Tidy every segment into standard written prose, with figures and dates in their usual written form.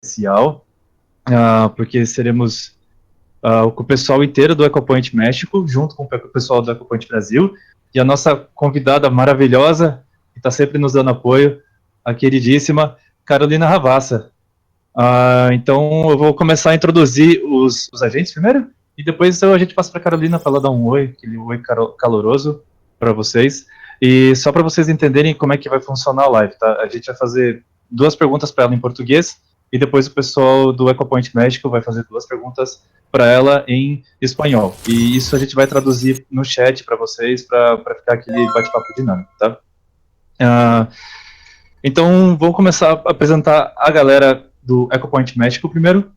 especial, porque seremos com o pessoal inteiro do EcoPoint México, junto com o pessoal do EcoPoint Brasil, e a nossa convidada maravilhosa, que está sempre nos dando apoio, a queridíssima Carolina Ravassa. Então eu vou começar a introduzir os agentes primeiro, e depois a gente passa para a Carolina para ela dar um oi, aquele oi caloroso para vocês. E só para vocês entenderem como é que vai funcionar a live, tá? A gente vai fazer 2 perguntas para ela em português, e depois o pessoal do EcoPoint México vai fazer 2 perguntas para ela em espanhol. E isso a gente vai traduzir no chat para vocês, para ficar aquele bate-papo dinâmico, tá? Então, vou começar a apresentar a galera do EcoPoint México primeiro.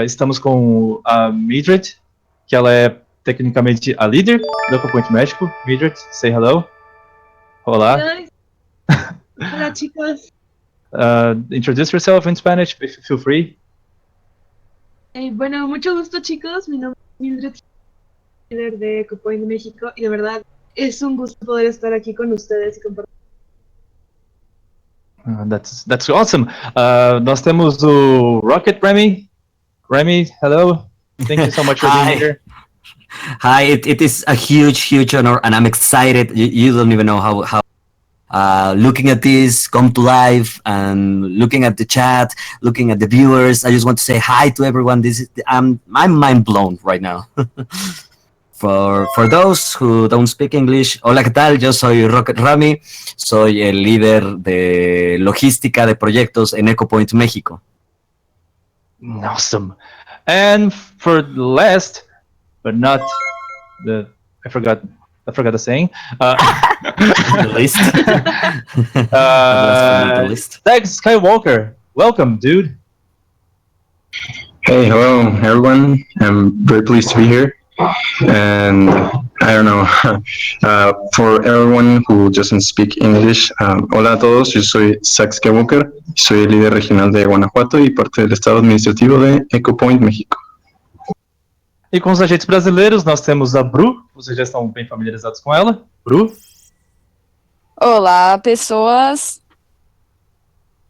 Estamos com a Mildred, que ela é tecnicamente a líder do EcoPoint México. Mildred, say hello. Olá. Hola, chicos. Introduce yourself in Spanish, if you feel free. Bueno, mucho gusto, chicos. Mi nombre es Mildred, líder de EcoPoint México, y de verdad es un gusto poder estar aquí con ustedes y compartir. That's awesome. Nós temos o Rocket Remy. Remy, hello. Thank you so much for being here. Hi, it is a huge honor, and I'm excited. You don't even know how looking at this come to life, and looking at the chat, looking at the viewers. I just want to say hi to everyone. I'm mind blown right now. For those who don't speak English, hola, ¿qué tal? Yo soy Rocket Rami, soy el líder de logística de proyectos en EcoPoint México. Awesome. And for the last, but not I forgot the saying. The list. The list. Thanks, Skywalker. Welcome, dude. Hey, hello, everyone. I'm very pleased to be here. And I don't know, for everyone who doesn't speak English, hola a todos, yo soy Zach Skywalker, soy el líder regional de Guanajuato y parte del estado administrativo de EcoPoint México. E com os agentes brasileiros, nós temos a Bru, vocês já estão bem familiarizados com ela. Bru. Olá, pessoas.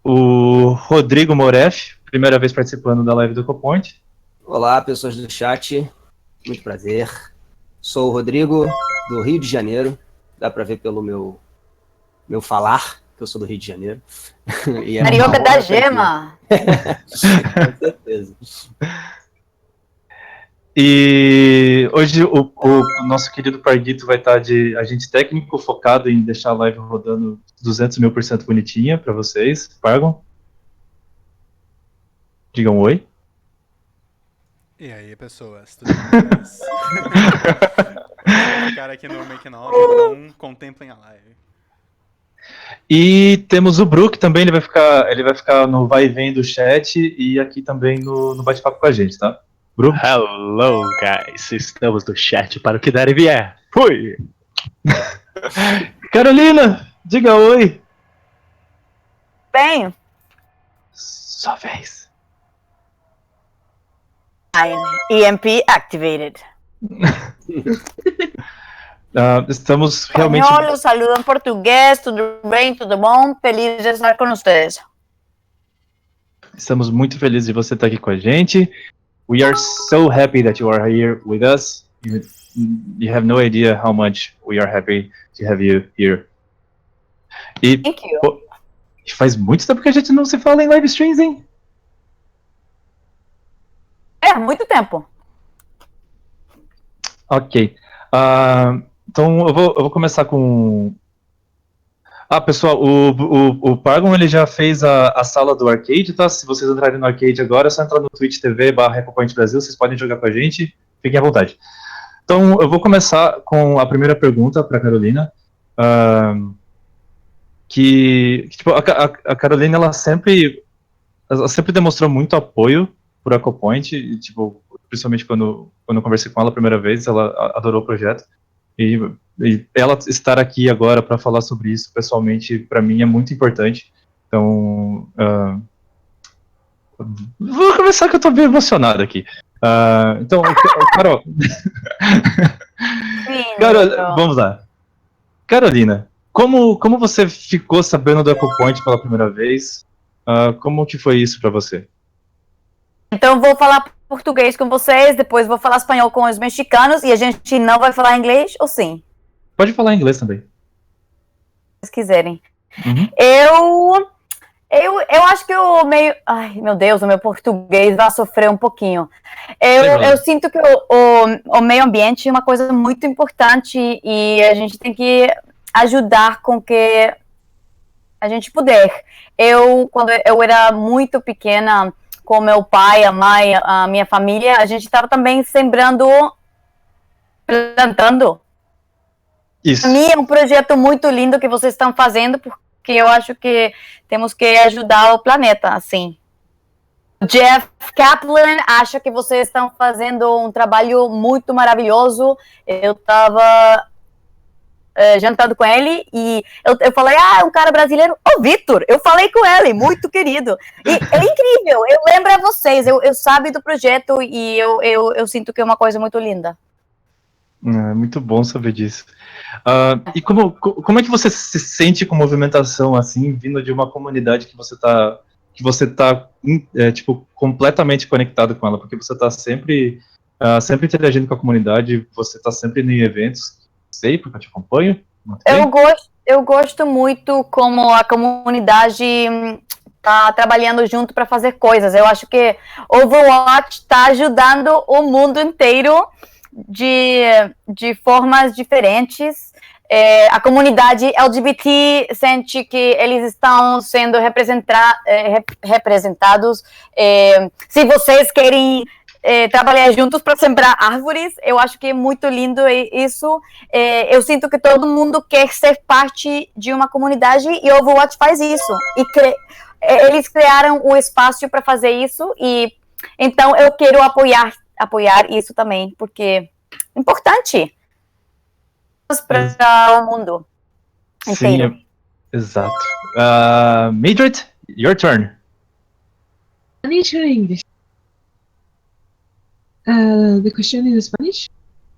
O Rodrigo Moref, primeira vez participando da live do EcoPoint. Olá, pessoas do chat. Muito prazer. Sou o Rodrigo, do Rio de Janeiro. Dá para ver pelo meu falar, que eu sou do Rio de Janeiro. Carioca da gema! Com certeza. E hoje o nosso querido Parguito vai estar de agente técnico, focado em deixar a live rodando 200.000% bonitinha para vocês. Pargam? Digam oi. E aí, pessoas, tudo bem? Vou ficar aqui no Make Off, então contemplem a live. E temos o Brook também, ele vai ficar no vai e vem do chat e aqui também no bate-papo com a gente, tá? Brook? Hello, guys, estamos no chat para o que der e vier. Fui! Carolina, diga oi. Bem, Sua vez. I'm EMP activated. Estamos realmente... Espanhol, los saludo en portugués, tudo bem, tudo bom? Feliz de estar com vocês. Estamos muito felizes de você estar aqui com a gente. We are so happy that you are here with us. You have no idea how much we are happy to have you here. E Thank you. pô, faz muito tempo que a gente não se fala em live streams, hein? Muito tempo. Ok. Então eu vou começar com... pessoal, o Pargon ele já fez a sala do arcade, tá? Se vocês entrarem no arcade agora, é só entrar no Twitch TV/EcoPoint Brasil, vocês podem jogar com a gente, fiquem à vontade. Então eu vou começar com a primeira pergunta para a Carolina, tipo, a Carolina ela sempre demonstrou muito apoio por EcoPoint, e, tipo, principalmente quando eu conversei com ela a primeira vez, ela adorou o projeto. E ela estar aqui agora para falar sobre isso, pessoalmente, para mim é muito importante. Então, vou começar que eu estou bem emocionado aqui. Então, Carol... vamos lá. Carolina, como você ficou sabendo do EcoPoint pela primeira vez? Como que foi isso para você? Então vou falar português com vocês, depois vou falar espanhol com os mexicanos e a gente não vai falar inglês, ou sim? Pode falar inglês também. Se quiserem. Uhum. Eu acho que o meio... Ai, meu Deus, o meu português vai sofrer um pouquinho. Eu sinto que o meio ambiente é uma coisa muito importante e a gente tem que ajudar com que a gente puder. Quando eu era muito pequena, com meu pai, a mãe, a minha família, a gente estava também plantando. Isso. Para mim é um projeto muito lindo que vocês estão fazendo, porque eu acho que temos que ajudar o planeta, assim. Jeff Kaplan acha que vocês estão fazendo um trabalho muito maravilhoso. Eu estava jantando com ele e eu falei, um cara brasileiro, Vitor, eu falei com ele, muito querido. E é incrível, eu lembro a vocês, eu sabe do projeto e eu sinto que é uma coisa muito linda. É muito bom saber disso. E como é que você se sente com movimentação assim, vindo de uma comunidade que você tá tipo, completamente conectado com ela, porque você tá sempre interagindo com a comunidade, você tá sempre em eventos, sei, porque eu te acompanho. Eu gosto muito como a comunidade tá trabalhando junto para fazer coisas. Eu acho que Overwatch está ajudando o mundo inteiro de formas diferentes. A comunidade LGBT sente que eles estão sendo representados. Se vocês querem trabalhar juntos para sembrar árvores, eu acho que é muito lindo isso. Eu sinto que todo mundo quer ser parte de uma comunidade e o Overwatch faz isso. Eles criaram um espaço para fazer isso e então eu quero apoiar isso também, porque é importante para o mundo inteiro. Sim, exato. Mildred, your turn. Spanish or English? The question is Spanish?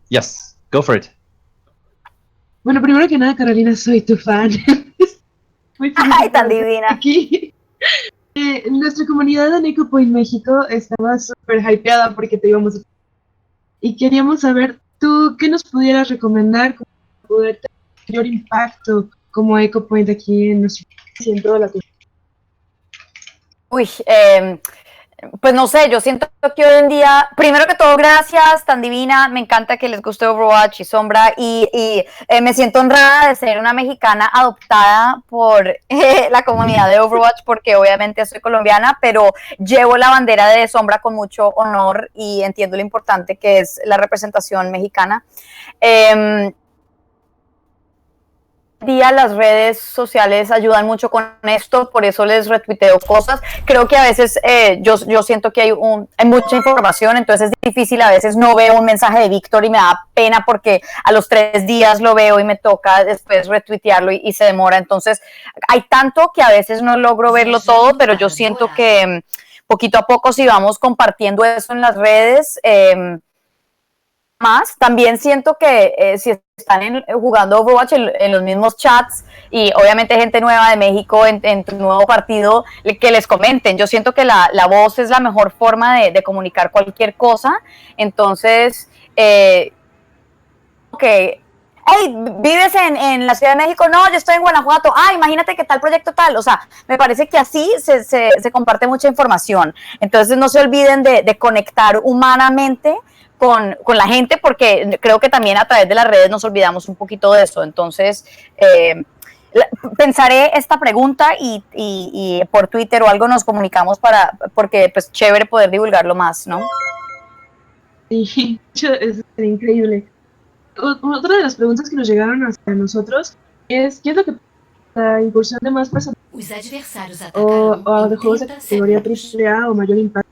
Yes, go for it. Bueno, primero que nada, Carolina, soy tu fan. Muy feliz Ay, tan divina. aquí. Nuestra comunidad en Eco Point México estaba súper hypeada porque te íbamos a... Y queríamos saber, ¿tú qué nos pudieras recomendar para poder tener mayor impacto como Eco Point aquí en nuestro país y en toda la comunidad? Uy, pues no sé, yo siento que hoy en día, primero que todo, gracias, tan divina, me encanta que les guste Overwatch y Sombra, y me siento honrada de ser una mexicana adoptada por la comunidad de Overwatch, porque obviamente soy colombiana, pero llevo la bandera de Sombra con mucho honor y entiendo lo importante que es la representación mexicana. Día las redes sociales ayudan mucho con esto, por eso les retuiteo cosas. Creo que a veces yo siento que hay mucha información, entonces es difícil, a veces no veo un mensaje de Víctor y me da pena porque a los 3 días lo veo y me toca después retuitearlo y se demora. Entonces hay tanto que a veces no logro verlo todo, pero yo siento que poquito a poco si vamos compartiendo eso en las redes, más, también siento que si están jugando Overwatch en los mismos chats y obviamente gente nueva de México en tu nuevo partido, que les comenten. Yo siento que la voz es la mejor forma de comunicar cualquier cosa. Entonces, hey, ¿vives en la Ciudad de México? No, yo estoy en Guanajuato. Imagínate que tal proyecto tal. O sea, me parece que así se comparte mucha información. Entonces, no se olviden de conectar humanamente con la gente, porque creo que también a través de las redes nos olvidamos un poquito de eso. Entonces, pensaré esta pregunta y por Twitter o algo nos comunicamos porque pues chévere poder divulgarlo más, ¿no? Sí, es increíble. Otra de las preguntas que nos llegaron hacia nosotros es ¿qué es lo que la incursión de más personas o de juegos de categoría AAA o mayor impacto?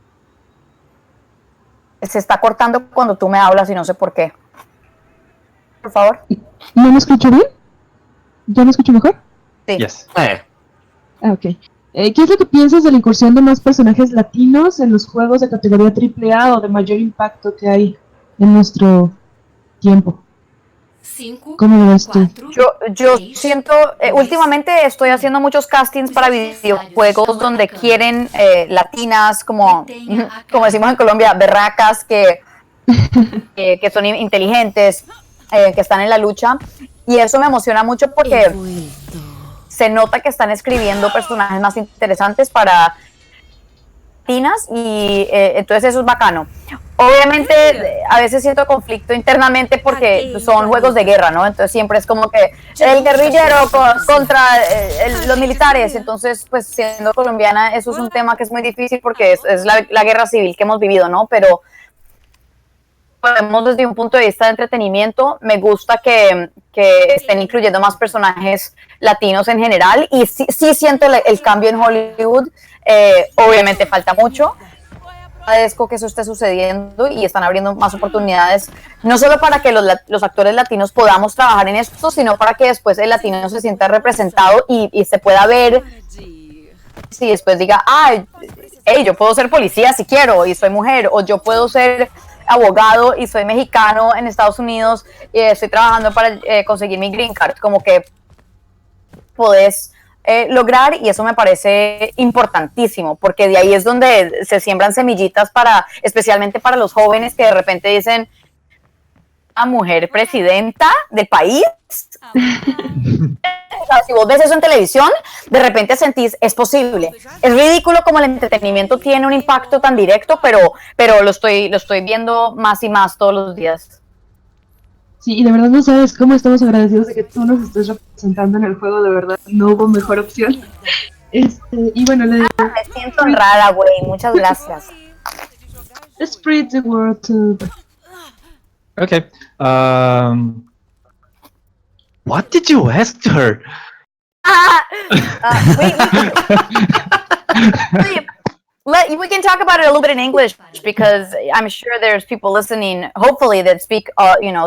Se está cortando cuando tú me hablas y no sé por qué. Por favor. ¿No me escucho bien? ¿Ya me escucho mejor? Sí. Yes. Ok. ¿Qué es lo que piensas de la incursión de más personajes latinos en los juegos de categoría AAA o de mayor impacto que hay en nuestro tiempo? ¿Cómo lo ves tú? Yo siento, últimamente estoy haciendo muchos castings para videojuegos donde quieren latinas, como decimos en Colombia, berracas, que son inteligentes, que están en la lucha. Y eso me emociona mucho porque se nota que están escribiendo personajes más interesantes para latinas y entonces eso es bacano. Obviamente a veces siento conflicto internamente porque son juegos de guerra, ¿no? Entonces siempre es como que el guerrillero contra los militares. Entonces, pues siendo colombiana, eso es un tema que es muy difícil porque es la guerra civil que hemos vivido, ¿no? Pero podemos desde un punto de vista de entretenimiento, me gusta que estén incluyendo más personajes latinos en general y sí siento el cambio en Hollywood. Obviamente falta mucho. Agradezco que eso esté sucediendo y están abriendo más oportunidades, no solo para que los actores latinos podamos trabajar en esto, sino para que después el latino se sienta representado y se pueda ver, si después diga, hey, yo puedo ser policía si quiero y soy mujer, o yo puedo ser abogado y soy mexicano en Estados Unidos y estoy trabajando para conseguir mi green card, como que podés lograr, y eso me parece importantísimo, porque de ahí es donde se siembran semillitas especialmente para los jóvenes que de repente dicen, una mujer presidenta del país. O sea, si vos ves eso en televisión, de repente sentís, es posible. Es ridículo como el entretenimiento tiene un impacto tan directo, pero lo estoy viendo más y más todos los días. Sí, y de verdad no sabes cómo estamos agradecidos de que tú nos estés representando en el juego, de verdad, no hubo mejor opción. Y bueno, me siento honrada, güey, muchas gracias. Spread the word to... Okay. What did you ask her? We can talk about it a little bit in English because I'm sure there's people listening, hopefully, that speak,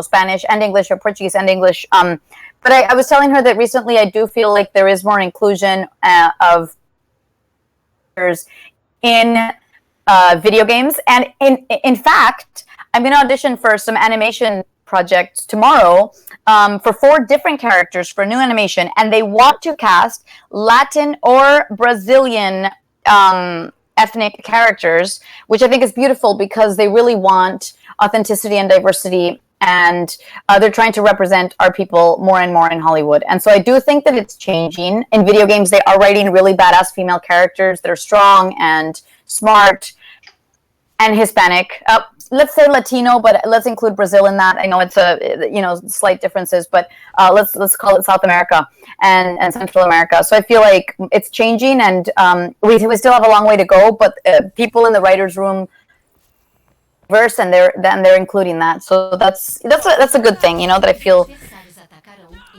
Spanish and English or Portuguese and English. But I was telling her that recently I do feel like there is more inclusion of in video games, and in fact, I'm going to audition for some animation projects tomorrow for 4 different characters for new animation, and they want to cast Latin or Brazilian ethnic characters, which I think is beautiful because they really want authenticity and diversity, and they're trying to represent our people more and more in Hollywood. And so I do think that it's changing. In video games, they are writing really badass female characters that are strong and smart and Hispanic. Let's say Latino, but let's include Brazil in that. I know it's slight differences, but let's call it South America and Central America. So I feel like it's changing, and we still have a long way to go. But people in the writers' room verse, and they're including that. So that's a good thing, that I feel.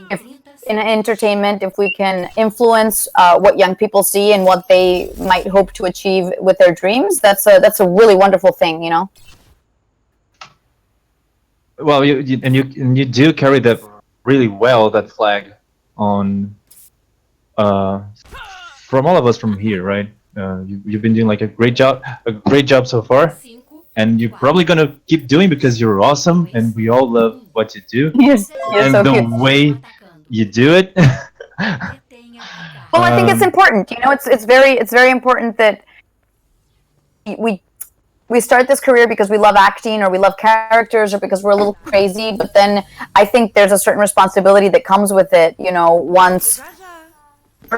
If in entertainment, if we can influence what young people see and what they might hope to achieve with their dreams, that's a really wonderful thing, Well, you do carry that really well, that flag on from all of us from here, right? You've been doing like a great job so far, and you're probably gonna keep doing because you're awesome, and we all love what you do. Yes, and so the cute. way you do it. Well, I think it's important. It's very important that we start this career because we love acting or we love characters or because we're a little crazy, but then I think there's a certain responsibility that comes with it, once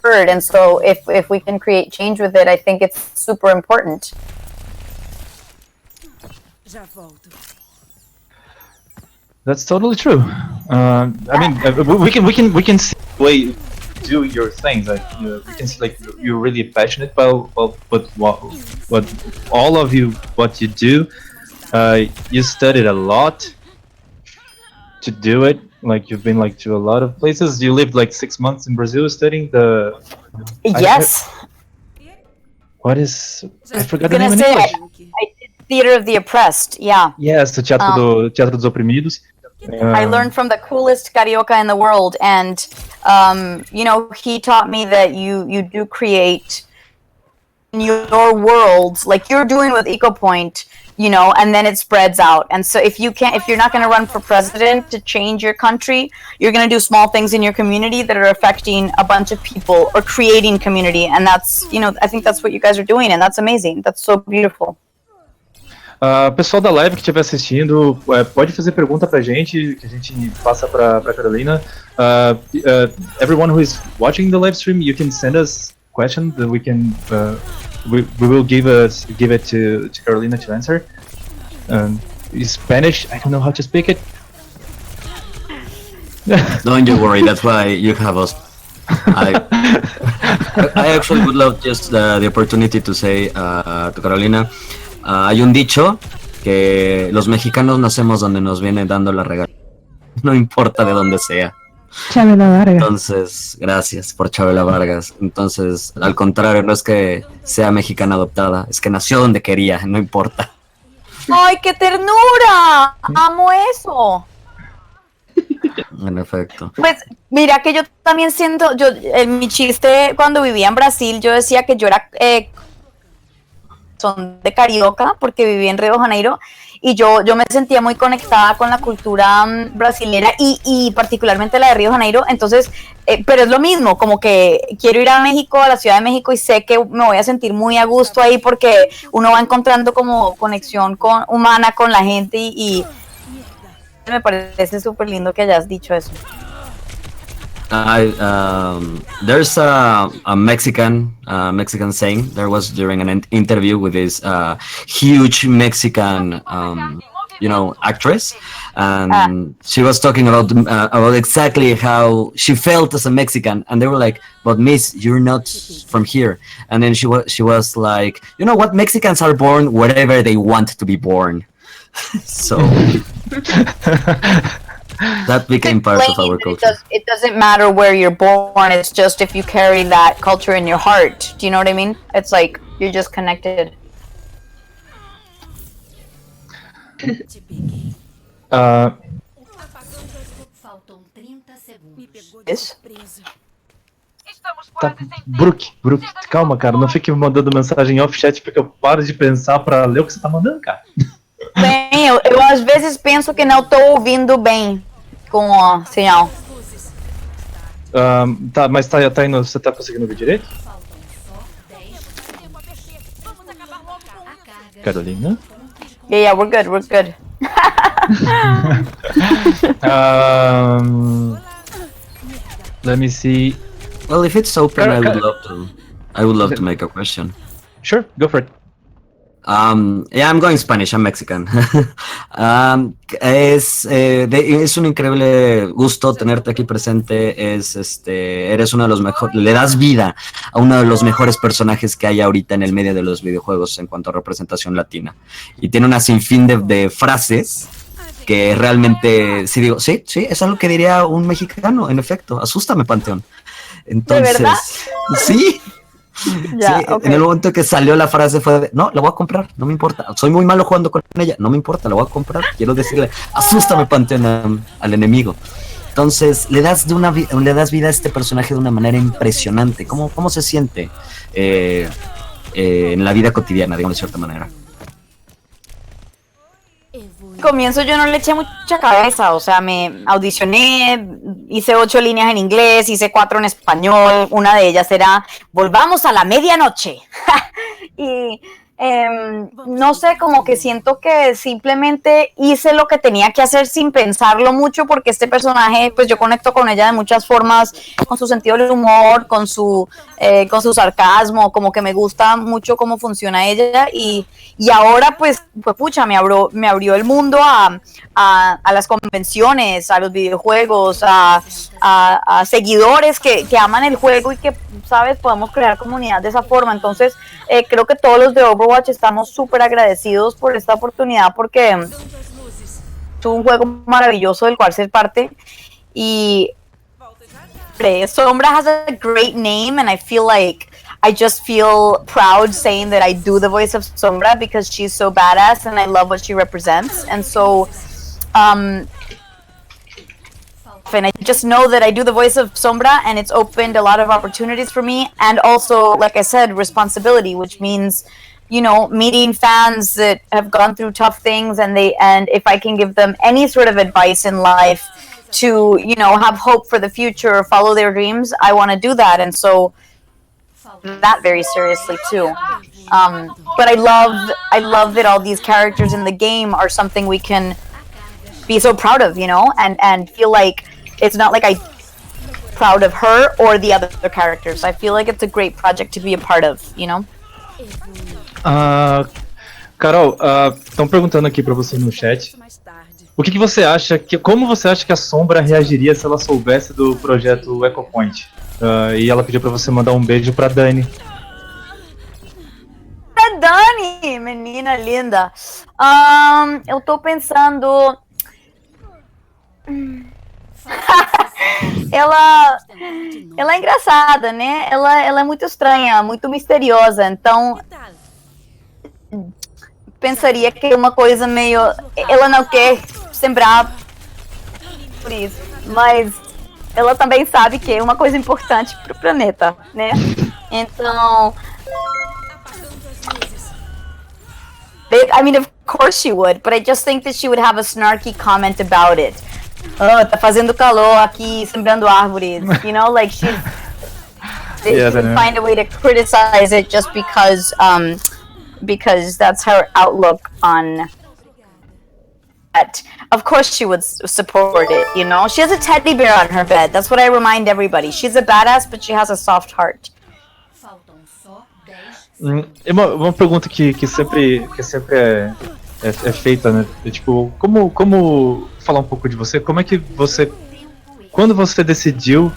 heard. And so if we can create change with it, I think it's super important. That's totally true. I mean, we can see the way you do your things. Like, we can see like you're really passionate about what all of you what you do. You studied a lot to do it. Like, you've been like to a lot of places. You lived like 6 months in Brazil studying the. Yes. I forgot the name in I English. did Theater of the Oppressed. Yeah. Yes, the Teatro dos Oprimidos. I learned from the coolest carioca in the world, and he taught me that you do create in your world, like you're doing with EcoPoint. you know, and then it spreads out. And so if you're not going to run for president to change your country, you're going to do small things in your community that are affecting a bunch of people or creating community. And that's, you know, I think that's what you guys are doing, and that's amazing. That's so beautiful. Pessoal da live que estiver assistindo, pode fazer pergunta pra gente, que a gente passa pra Carolina. Everyone who is watching the live stream, you can send us questions that we can we will give it to Carolina to answer. Spanish, I don't know how to speak it. Don't you worry, that's why you have us. I actually would love just the opportunity to say to Carolina, hay un dicho que los mexicanos nacemos donde nos viene dando la regalía, no importa de dónde sea. Chabela Vargas. Entonces, gracias por Chabela Vargas. Entonces, al contrario, no es que sea mexicana adoptada, es que nació donde quería, no importa. ¡Ay, qué ternura! ¡Amo eso! En efecto. Pues mira que yo también siento, en mi chiste cuando vivía en Brasil, yo decía que yo era son de carioca porque viví en Río de Janeiro y yo me sentía muy conectada con la cultura brasilera y particularmente la de Río de Janeiro, entonces, pero es lo mismo, como que quiero ir a México, a la Ciudad de México y sé que me voy a sentir muy a gusto ahí porque uno va encontrando como conexión humana con la gente y me parece súper lindo que hayas dicho eso. There's a Mexican saying. There was during an interview with this huge Mexican actress, and she was talking about exactly how she felt as a Mexican, and they were like, "But Miss, you're not from here." And then she was like, "You know what? Mexicans are born wherever they want to be born." So that became part of our culture. It doesn't matter where you're born, it's just if you carry that culture in your heart. Do you know what I mean? It's like you're just connected. Yes. Tá, Brook, calma, cara, não fique me mandando mensagem off-chat porque eu paro de pensar pra ler o que você tá mandando, cara. Bem, eu às vezes penso que não tô ouvindo bem com o sinal. Tá, mas tá indo, você tá conseguindo ouvir direito? Carolina? Yeah, we're good. Let me see. Well, if it's open, I would love to make a question. Sure, go for it. Yeah, I'm going Spanish. I'm Mexican. Es un increíble gusto tenerte aquí presente. Eres uno de los mejores, le das vida a uno de los mejores personajes que hay ahorita en el medio de los videojuegos en cuanto a representación latina. Y tiene una sinfín de frases que realmente, sí digo, sí, es algo que diría un mexicano, en efecto. Asústame, Panteón. Entonces, ¿de verdad? Sí. Ya, sí, okay. En el momento que salió la frase fue de, no, la voy a comprar, no me importa, soy muy malo jugando con ella, no me importa, la voy a comprar, quiero decirle, asústame, Panteón, al enemigo. Entonces, le das vida a este personaje de una manera impresionante. ¿Cómo se siente en la vida cotidiana, digamos de cierta manera? Comienzo yo no le eché mucha cabeza, o sea, me audicioné, hice 8 líneas en inglés, hice 4 en español, una de ellas era volvamos a la medianoche. Y no sé, como que siento que simplemente hice lo que tenía que hacer sin pensarlo mucho, porque este personaje, pues yo conecto con ella de muchas formas, con su sentido del humor, con su sarcasmo, como que me gusta mucho cómo funciona ella y ahora pues pucha, me abrió el mundo a las convenciones, a los videojuegos, a seguidores que aman el juego y que, sabes, podemos crear comunidad de esa forma. Entonces creo que todos los de Overwatch estamos súper agradecidos por esta oportunidad porque es un juego maravilloso del cual ser parte y Sombra has a great name and I just feel proud saying that I do the voice of Sombra because she's so badass and I love what she represents. And so, and I just know that I do the voice of Sombra and it's opened a lot of opportunities for me. And also, like I said, responsibility, which means meeting fans that have gone through tough things, and if I can give them any sort of advice in life to, have hope for the future or follow their dreams, I want to do that. And so that very seriously too. But I love that all these characters in the game are something we can be so proud of, and feel like it's not like I'm proud of her or the other characters. I feel like it's a great project to be a part of, Carol, estão perguntando aqui pra você no chat. O que você acha como você acha que a Sombra reagiria se ela soubesse do projeto EcoPoint? E ela pediu pra você mandar um beijo pra Dani. Dani, menina linda. Eu tô pensando. ela é engraçada, né? Ela é muito estranha, muito misteriosa. Então, pensaria que é uma coisa meio. Ela não quer sembrar por isso, mas ela também sabe que é uma coisa importante pro planeta, né? Então. I mean, of course she would, but I just think that she would have a snarky comment about it. Oh, tá fazendo calor aqui, sembrando árvores. Like she would find a way to criticize it just because that's her outlook on it. Of course she would support it, She has a teddy bear on her bed. That's what I remind everybody. She's a badass, but she has a soft heart. Uma pergunta que sempre é feita, né? Tipo, como falar um pouco de você? Como é que você, quando você decidiu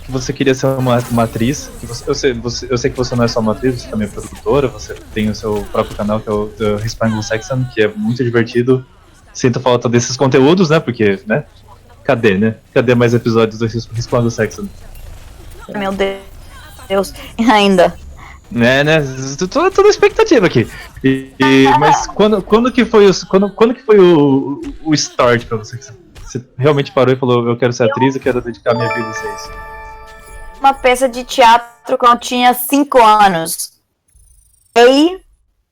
que você queria ser uma atriz? Eu sei que você não é só uma atriz, você também é produtora, você tem o seu próprio canal que é o The Respangle Section, que é muito divertido. Sinto falta desses conteúdos, né? Porque, né? Cadê, né? Cadê mais episódios do Respangle Section? Meu Deus, ainda. Né? Tô na expectativa aqui. Mas quando que foi o start pra você? Você realmente parou e falou, eu quero ser atriz, eu quero dedicar minha vida a isso? Uma peça de teatro quando eu tinha 5 anos.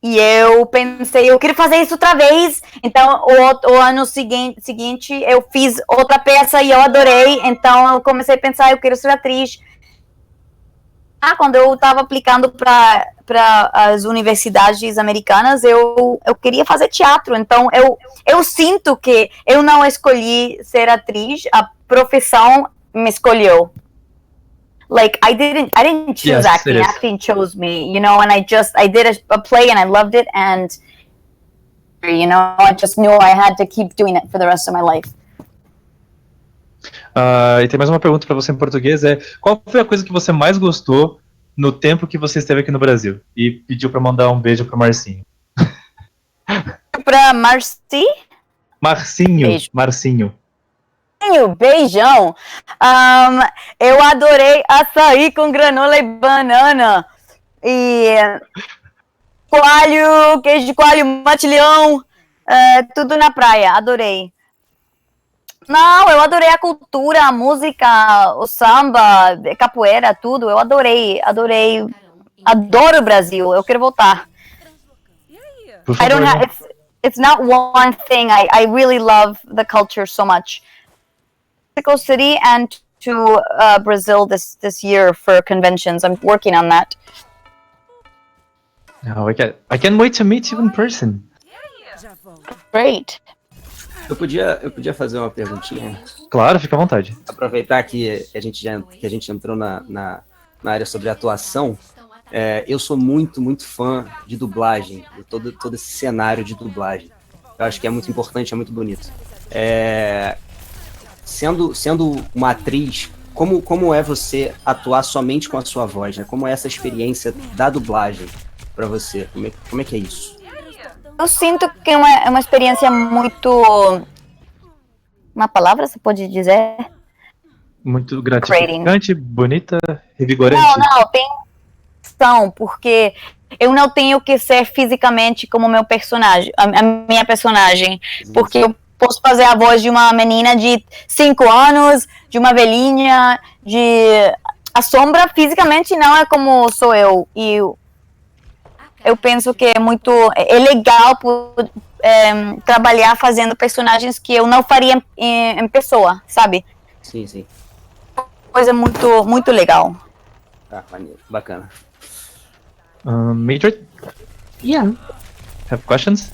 E eu pensei, eu queria fazer isso outra vez. Então, o ano seguinte, eu fiz outra peça e eu adorei. Então, eu comecei a pensar, eu quero ser atriz. Quando eu estava aplicando para as universidades americanas, eu queria fazer teatro. Então, eu sinto que eu não escolhi ser atriz, a profissão me escolheu. Like, I didn't choose acting. Acting chose me, and I did a play and I loved it, and I just knew I had to keep doing it for the rest of my life. E tem mais uma pergunta para você em português, qual foi a coisa que você mais gostou no tempo que você esteve aqui no Brasil? E pediu para mandar um beijo pro Marcinho. Pra Marci? Marcinho. Beijo. Marcinho. Beijão. Eu adorei açaí com granola e banana. E coalho, queijo de coalho, matilhão, tudo na praia, adorei. Não, eu adorei a cultura, a música, o samba, capoeira, tudo. Eu adorei. Adoro o Brasil. Eu quero voltar. I don't have. It's not one thing. I really love the culture so much. Mexico City and to Brazil this year for conventions. I'm working on that. Oh, I can't wait to meet you in person. Great. Eu podia fazer uma perguntinha? Claro, fica à vontade. Aproveitar que a gente entrou na área sobre atuação. Eu sou muito fã de dublagem, de todo esse cenário de dublagem. Eu acho que é muito importante, é muito bonito. Sendo uma atriz, como é você atuar somente com a sua voz, né? Como é essa experiência da dublagem para você? Como é que é isso? Eu sinto que é uma experiência muito... Uma palavra, você pode dizer? Muito gratificante, bonita, revigorante. Não, tem questão, porque eu não tenho que ser fisicamente como meu personagem, a minha personagem, porque eu posso fazer a voz de uma menina de 5 anos, de uma velhinha, A Sombra fisicamente não é como sou eu, e eu penso que é legal trabalhar fazendo personagens que eu não faria em pessoa, sabe? Sim, sim. Coisa muito legal. Tá, maneiro. Bacana. Major, Yeah, have questions?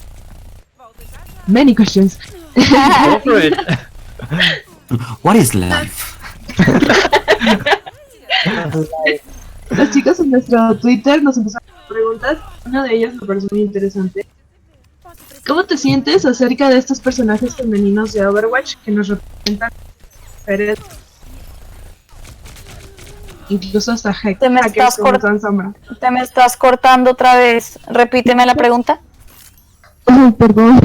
many questions. Go for it. What is life? Los chicos en nuestro Twitter nos empezaron a hacer preguntas. Una de ellas me pareció muy interesante. ¿Cómo te sientes acerca de estos personajes femeninos de Overwatch que nos representan mujeres? Incluso hasta Te me hackers estás como San Sombra. Te me estás cortando otra vez. Repíteme la pregunta. Ay, perdón.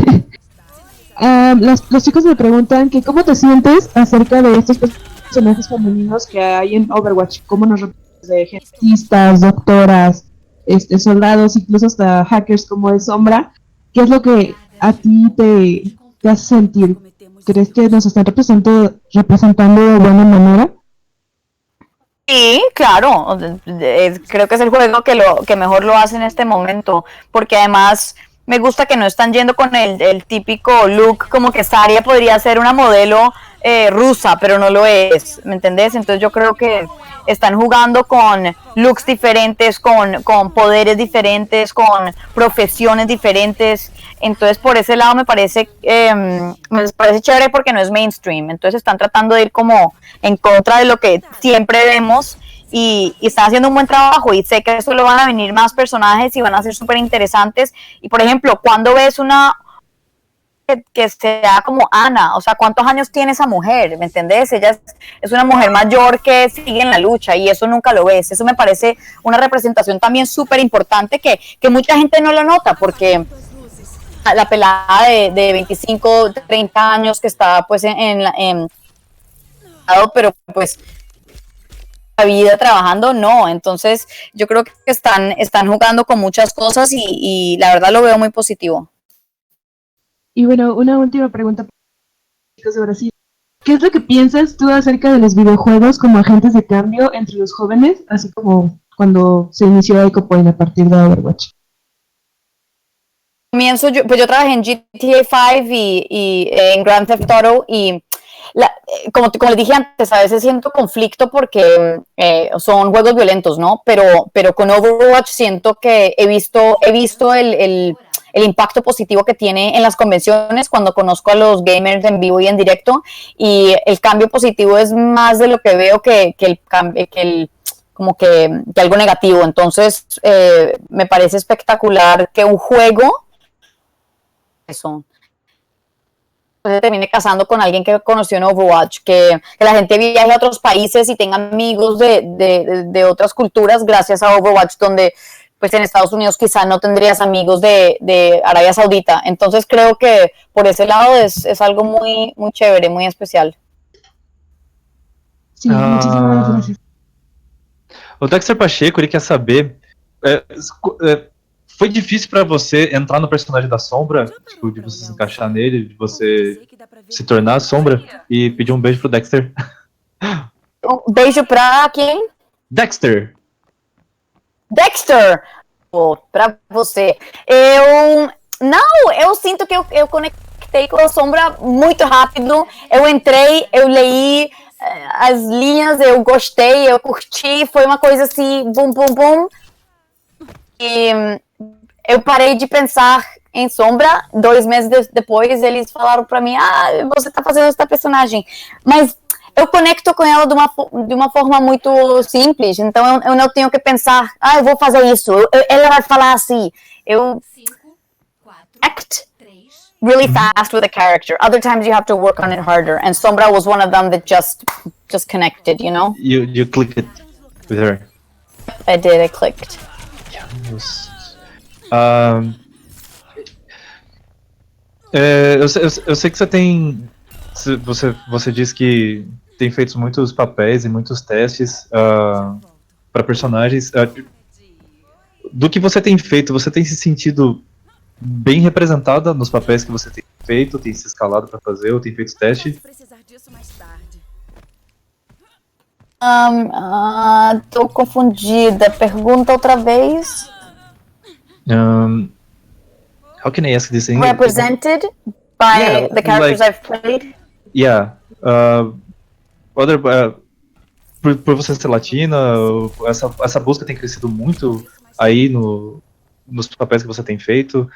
Los chicos me preguntan que cómo te sientes acerca de estos personajes femeninos que hay en Overwatch. ¿Cómo nos representan? De gentistas, doctoras, soldados, incluso hasta hackers como de Sombra. ¿Qué es lo que a ti te hace sentir? ¿Crees que nos están representando de buena manera? Sí, claro. Creo que es el juego que mejor lo hace en este momento, porque además me gusta que no están yendo con el típico look, como que Zarya podría ser una modelo rusa, pero no lo es, ¿me entendés? Entonces yo creo que están jugando con looks diferentes, con poderes diferentes, con profesiones diferentes. Entonces por ese lado me parece chévere porque no es mainstream. Entonces están tratando de ir como en contra de lo que siempre vemos y están haciendo un buen trabajo y sé que eso lo van a venir más personajes y van a ser súper interesantes. Y por ejemplo, cuando ves una que sea como Ana, o sea, ¿cuántos años tiene esa mujer? ¿Me entendés? Ella es una mujer mayor que sigue en la lucha y eso nunca lo ves. Eso me parece una representación también súper importante que mucha gente no lo nota porque la pelada de 25, 30 años que está pues pero pues la vida trabajando, no. Entonces yo creo que están jugando con muchas cosas y la verdad lo veo muy positivo. Y bueno, una última pregunta para los chicos de Brasil. ¿Qué es lo que piensas tú acerca de los videojuegos como agentes de cambio entre los jóvenes, así como cuando se inició EcoPoint a partir de Overwatch? Yo trabajé en GTA 5 y en Grand Theft Auto y como les dije antes, a veces siento conflicto porque son juegos violentos, ¿no? Pero con Overwatch siento que he visto el impacto positivo que tiene en las convenciones cuando conozco a los gamers en vivo y en directo y el cambio positivo es más de lo que veo que algo negativo. Entonces me parece espectacular que un juego se termine casando con alguien que conoció en Overwatch, que la gente viaje a otros países y tenga amigos de otras culturas gracias a Overwatch, donde pues en Estados Unidos quizá no tendrías amigos de Arabia Saudita. Entonces creo que por esse lado es algo muy, muy chévere, muy especial. Sí, muchísimas gracias. O Dexter Pacheco, ele quer saber, foi difícil pra você entrar no personagem da Sombra, tipo, de você se encaixar nele, de você se tornar a Sombra, e pedir um beijo pro Dexter. Um beijo pra quem? Dexter! Dexter! Pra você. Eu sinto que eu conectei com a Sombra muito rápido. Eu entrei, eu leí as linhas, eu gostei, eu curti, foi uma coisa assim, bum, bum, bum. E eu parei de pensar em Sombra. 2 meses depois, eles falaram pra mim, você tá fazendo essa personagem. Mas eu conecto com ela de uma forma muito simples, então eu não tenho que pensar, eu vou fazer isso, ela vai falar assim. Eu act really fast with a character. Other times you have to work on it harder, and Sombra was one of them that just connected, you know? You clicked it with her. I did, I clicked. Eu sei que você tem... Você disse que tem feito muitos papéis e muitos testes para personagens. Do que você tem feito, você tem se sentido bem representada nos papéis que você tem feito, tem se escalado para fazer, ou tem feito teste? Tô confundida. Pergunta outra vez. How can I ask this in English? Represented by Yeah, the characters like- I've played. Yeah. Other, por você ser latina, essa busca tem crescido muito aí nos papéis que você tem feito.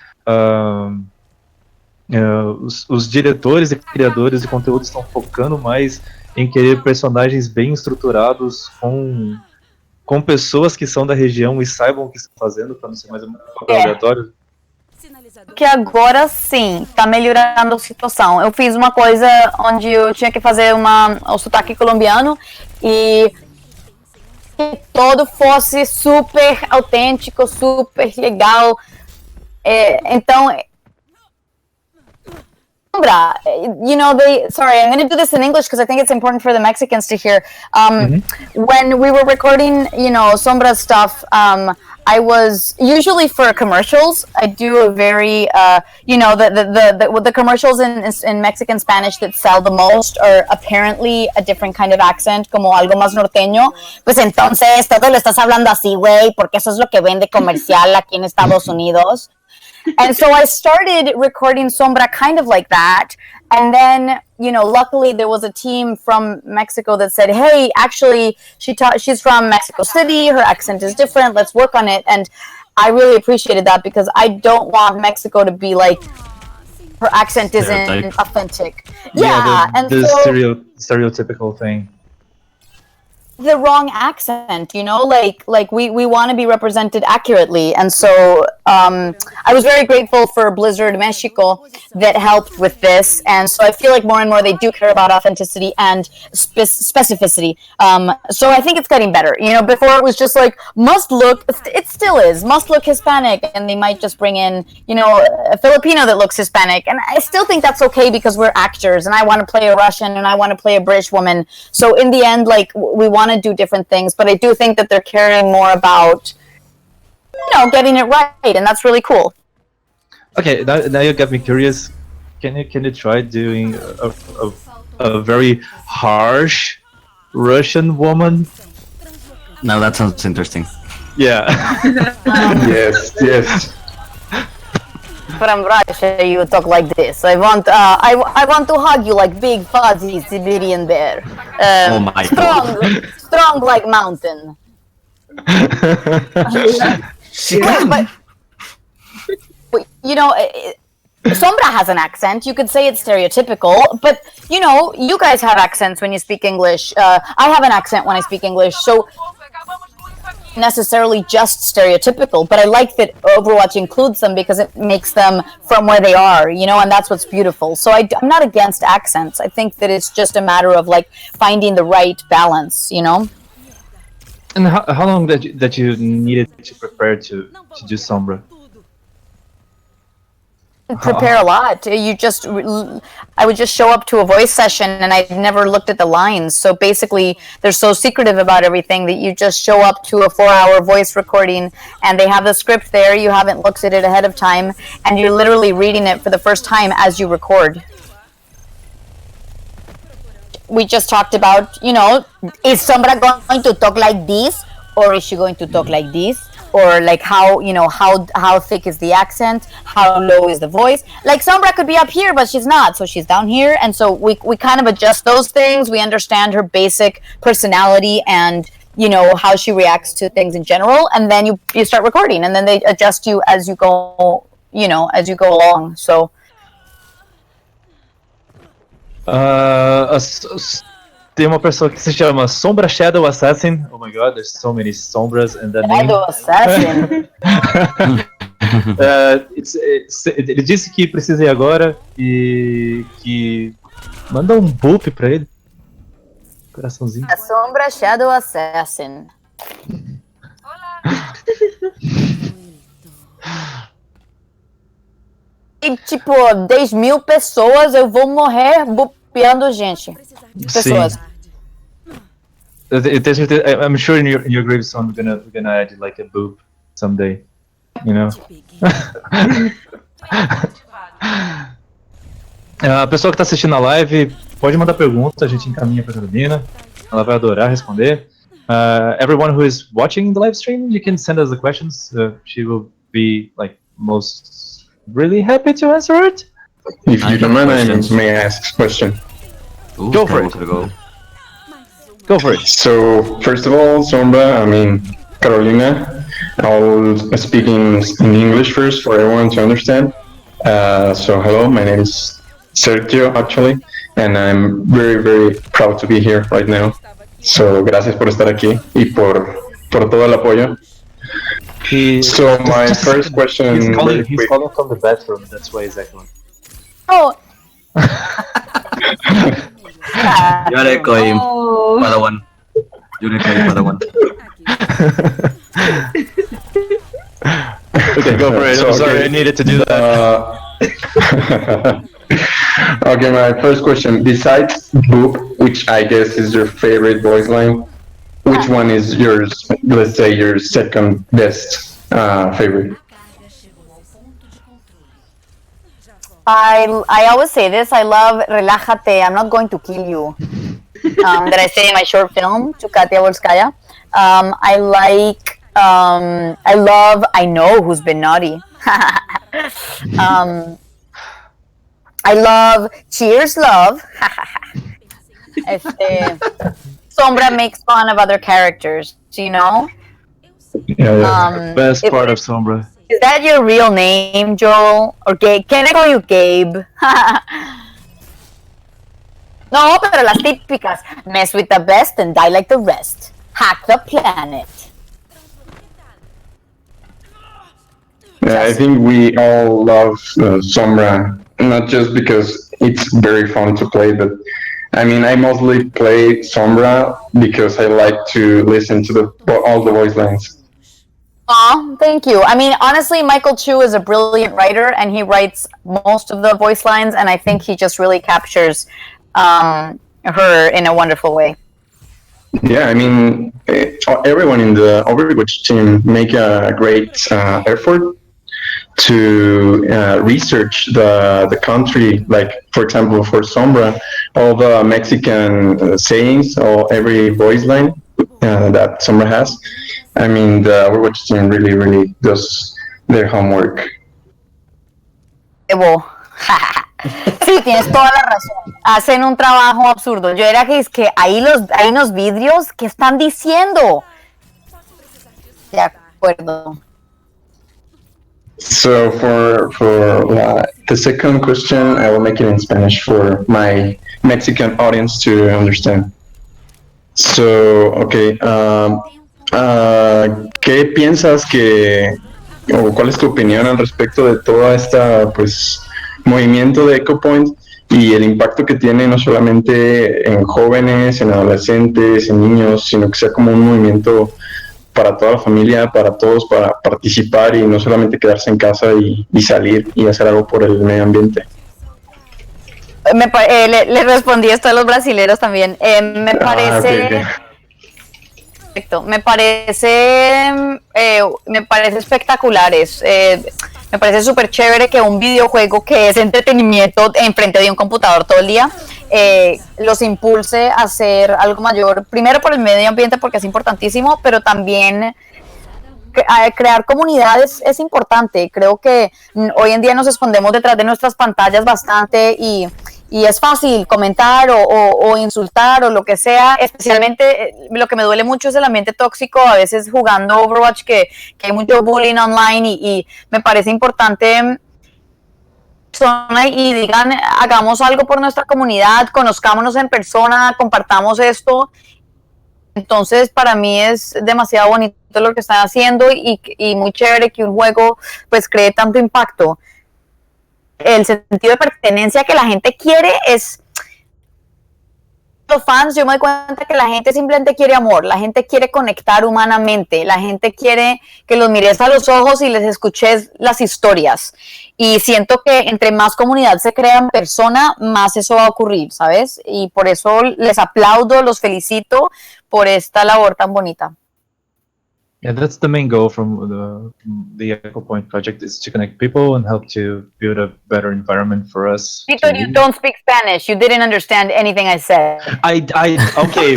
Os diretores e criadores de conteúdo estão focando mais em querer personagens bem estruturados com pessoas que são da região e saibam o que estão fazendo, para não ser mais um papel aleatório. Que agora sim, tá melhorando a situação. Eu fiz uma coisa onde eu tinha que fazer o sotaque colombiano e que todo fosse super autêntico, super legal. Então, you know, sorry, I'm going to do this in English because I think it's important for the Mexicans to hear. When we were recording, you know, Sombra stuff, I was usually for commercials. I do a very, you know, the commercials in Mexican Spanish that sell the most are apparently a different kind of accent, como algo más norteño. Pues entonces todo lo estás hablando así, güey, porque eso es lo que vende comercial aquí en Estados Unidos. And so I started recording Sombra kind of like that. And then, you know, luckily there was a team from Mexico that said, hey, actually, she's from Mexico City. Her accent is different. Let's work on it. And I really appreciated that because I don't want Mexico to be like, her accent isn't authentic. Yeah, and the so stereotypical thing. the wrong accent, you know, like we want to be represented accurately. And so I was very grateful for Blizzard Mexico that helped with this. And so I feel like more and more they do care about authenticity and specificity. So I think it's getting better. You know, before it was just like must look, it still is, must look Hispanic, and they might just bring in, you know, a Filipino that looks Hispanic. And I still think that's okay because we're actors and I want to play a Russian and I want to play a British woman. So in the end, like, we want to do different things, but I do think that they're caring more about, you know, getting it right, and that's really cool. Okay, now you got me curious. Can you try doing a very harsh Russian woman? No, that sounds interesting. Yeah. Yes. From Russia, you talk like this. I want to hug you like big fuzzy Siberian bear. Oh my God. Strong like mountain. But you know, Sombra has an accent. You could say it's stereotypical, but you know, you guys have accents when you speak English. I have an accent when I speak English, so necessarily just stereotypical, but I like that Overwatch includes them because it makes them from where they are, you know, and that's what's beautiful. So I'm not against accents. I think that it's just a matter of like finding the right balance, you know. And how long that you needed to prepare to do Sombra? Prepare a lot. I would just show up to a voice session and I never looked at the lines. So basically, they're so secretive about everything that you just show up to a 4-hour voice recording and they have the script there. You haven't looked at it ahead of time and you're literally reading it for the first time as you record. We just talked about, you know, is Sombra going to talk like this or is she going to talk like this? Or like how, you know, how thick is the accent? How low is the voice? Like Sombra could be up here, but she's not. So she's down here. And so we kind of adjust those things. We understand her basic personality and, you know, how she reacts to things in general. And then you start recording and then they adjust you as you go, you know, as you go along. So. Tem uma pessoa que se chama Sombra Shadow Assassin. Oh my god, there's so many Sombras in that name. Shadow Assassin? Ele disse que precisa ir agora e que manda um boop pra ele. Coraçãozinho. A Sombra Shadow Assassin. E tipo, 10 mil pessoas, eu vou morrer bupeando gente. Pessoas. Sim. I'm sure in your gravestone we're gonna add like a boop someday, you know. A pessoa que tá assistindo a live pode mandar perguntas, a gente encaminha pra Carolina, ela vai adorar responder. Everyone who is watching the live stream, you can send us the questions. She will be like most really happy to answer it. If you don't mind, I may ask a question. Ooh, Go for it. Go for it. So, first of all, Sombra, I mean, Carolina, I'll speak in English first for everyone to understand. So, hello, my name is Sergio, actually, and I'm very, very proud to be here right now. So, gracias por estar aquí y por todo el apoyo. So, my first question, He's very calling quick. from the bathroom. That's why he's echoing. Oh. Yorekoi, Oh. Padawan. Yorekoi, Padawan. Okay, go for it. So, I'm sorry, okay. I needed to do that. Okay, my first question. Besides Boop, which I guess is your favorite voice line, which one is yours, let's say, your second best favorite? I always say this. I love Relájate, I'm not going to kill you. That I say in my short film to Katia Volskaya. I love I Know Who's Been Naughty. I love Cheers Love. Sombra makes fun of other characters, you know? Yeah. Best part of Sombra. Is that your real name, Joel? Or Gabe? Can I call you Gabe? No, pero las típicas. Mess with the best and die like the rest. Hack the planet. Yeah, I think we all love Sombra, not just because it's very fun to play, but I mean, I mostly play Sombra because I like to listen to all the voice lines. Aw, thank you. I mean, honestly, Michael Chu is a brilliant writer, and he writes most of the voice lines, and I think he just really captures her in a wonderful way. Yeah, I mean, everyone in the Overwatch team make a great effort to research the country. Like, for example, for Sombra, all the Mexican sayings or every voice line that Sombra has. I mean, the Overwatch team really, really does their homework. Evo. Sí, tienes toda la razón. Hacen un trabajo absurdo. Yo era que es que hay unos vidrios que están diciendo. De acuerdo. So for the second question, I will make it in Spanish for my Mexican audience to understand. So, okay, ¿qué piensas o cuál es tu opinión al respecto de toda esta, pues, movimiento de EcoPoint y el impacto que tiene no solamente en jóvenes, en adolescentes, en niños, sino que sea como un movimiento para toda la familia, para todos, para participar y no solamente quedarse en casa y salir y hacer algo por el medio ambiente? Le respondí esto a los brasileros también. Me parece... Okay. Perfecto. Me parece espectacular. Me parece súper chévere que un videojuego que es entretenimiento enfrente de un computador todo el día los impulse a hacer algo mayor, primero por el medio ambiente porque es importantísimo, pero también crear comunidades es importante. Creo que hoy en día nos escondemos detrás de nuestras pantallas bastante y es fácil comentar o insultar o lo que sea. Especialmente lo que me duele mucho es el ambiente tóxico, a veces jugando Overwatch, que hay mucho bullying online y me parece importante y digan, hagamos algo por nuestra comunidad, conozcámonos en persona, compartamos esto. Entonces, para mí es demasiado bonito lo que están haciendo y muy chévere que un juego pues cree tanto impacto. El sentido de pertenencia que la gente quiere es... Los fans, yo me doy cuenta que la gente simplemente quiere amor, la gente quiere conectar humanamente, la gente quiere que los mires a los ojos y les escuches las historias. Y siento que entre más comunidad se crea en persona, más eso va a ocurrir, ¿sabes? Y por eso les aplaudo, los felicito por esta labor tan bonita. Yeah, that's the main goal from the Echo Point project, is to connect people and help to build a better environment for us. Vito, you don't speak Spanish. You didn't understand anything I said. Okay,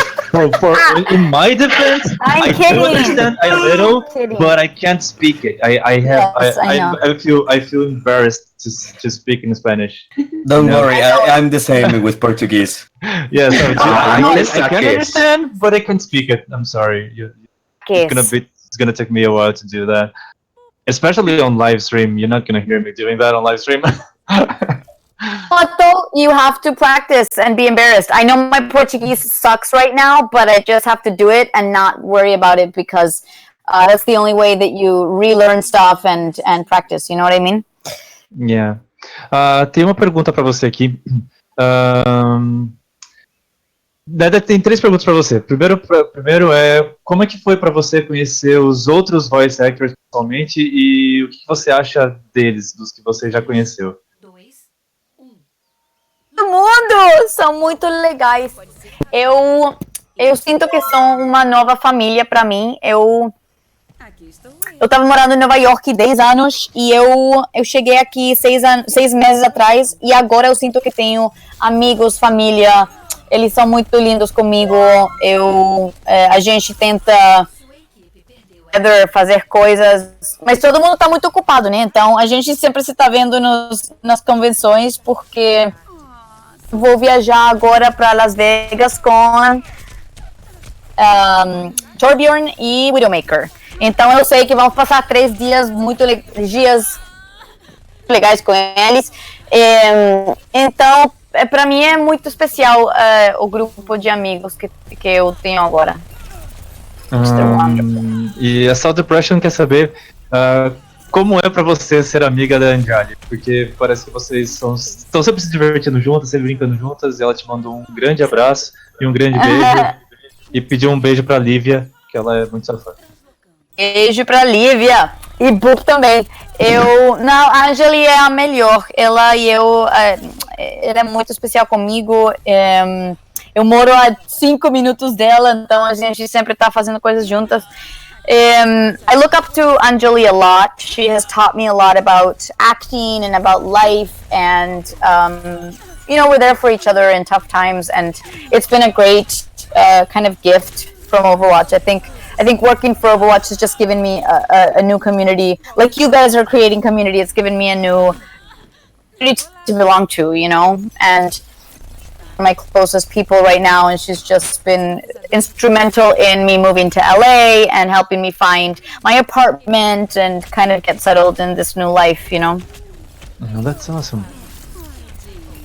in my defense, I do understand a little, but I can't speak it. I feel embarrassed to speak in Spanish. Don't worry, I'm the same with Portuguese. Yes, I can Yes. understand, but I can't speak it. I'm sorry. It's gonna take me a while to do that, especially on live stream. You're not gonna hear me doing that on live stream. Otto, you have to practice and be embarrassed. I know my Portuguese sucks right now, but I just have to do it and not worry about it, because that's the only way that you relearn stuff and practice. You know what I mean? Yeah. Tem uma pergunta para você aqui. Tem 3 perguntas para você. Primeiro é, como é que foi para você conhecer os outros voice actors pessoalmente, e o que você acha deles, dos que você já conheceu? Todo mundo são muito legais. Eu sinto que são uma nova família para mim. Eu tava morando em Nova York 10 anos e eu cheguei aqui 6 meses atrás, e agora eu sinto que tenho amigos, família. Eles são muito lindos comigo. A gente tenta fazer coisas, mas todo mundo tá muito ocupado, né? Então a gente sempre se tá vendo nas convenções, porque vou viajar agora para Las Vegas com Torbjorn e Widowmaker. Então eu sei que vamos passar 3 dias dias legais com eles. Então, para mim é muito especial o grupo de amigos que eu tenho agora. E a Salt Depression quer saber como é para você ser amiga da Anjali, porque parece que vocês estão sempre se divertindo juntas, sempre brincando juntas, e ela te mandou um grande abraço e um grande beijo, e pediu um beijo pra Lívia, que ela é muito sua fã. Beijo pra Lívia e Book também. Não, a Anjali é a melhor. Ela é muito especial comigo. Eu moro a 5 minutos dela, então a gente sempre tá fazendo coisas juntas. I look up to Anjali a lot. She has taught me a lot about acting and about life, and we're there for each other in tough times, and it's been a great kind of gift from Overwatch. I think working for Overwatch has just given me a new community. Like you guys are creating community, it's given me a new community to belong to, and my closest people right now, and she's just been instrumental in me moving to LA and helping me find my apartment and kind of get settled in this new life, Oh, that's awesome.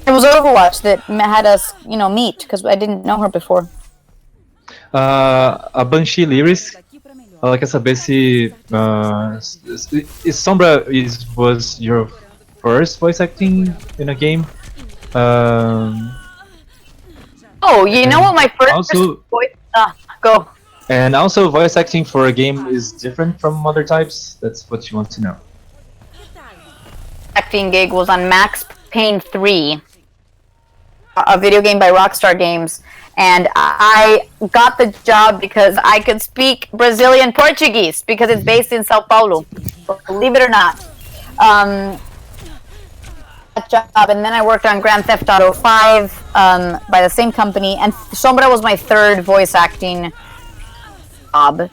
It was Overwatch that had us, meet, because I didn't know her before. A Banshee Lyris, ela quer saber se Sombra was your first voice acting in a game. You know what my first voice... go. And also, voice acting for a game is different from other types? That's what she wants to know. Acting gig was on Max Payne 3, a video game by Rockstar Games, and I got the job because I could speak Brazilian Portuguese, because it's based in Sao Paulo, believe it or not. That job, and then I worked on Grand Theft Auto 5 by the same company, and Sombra was my 3rd voice acting job,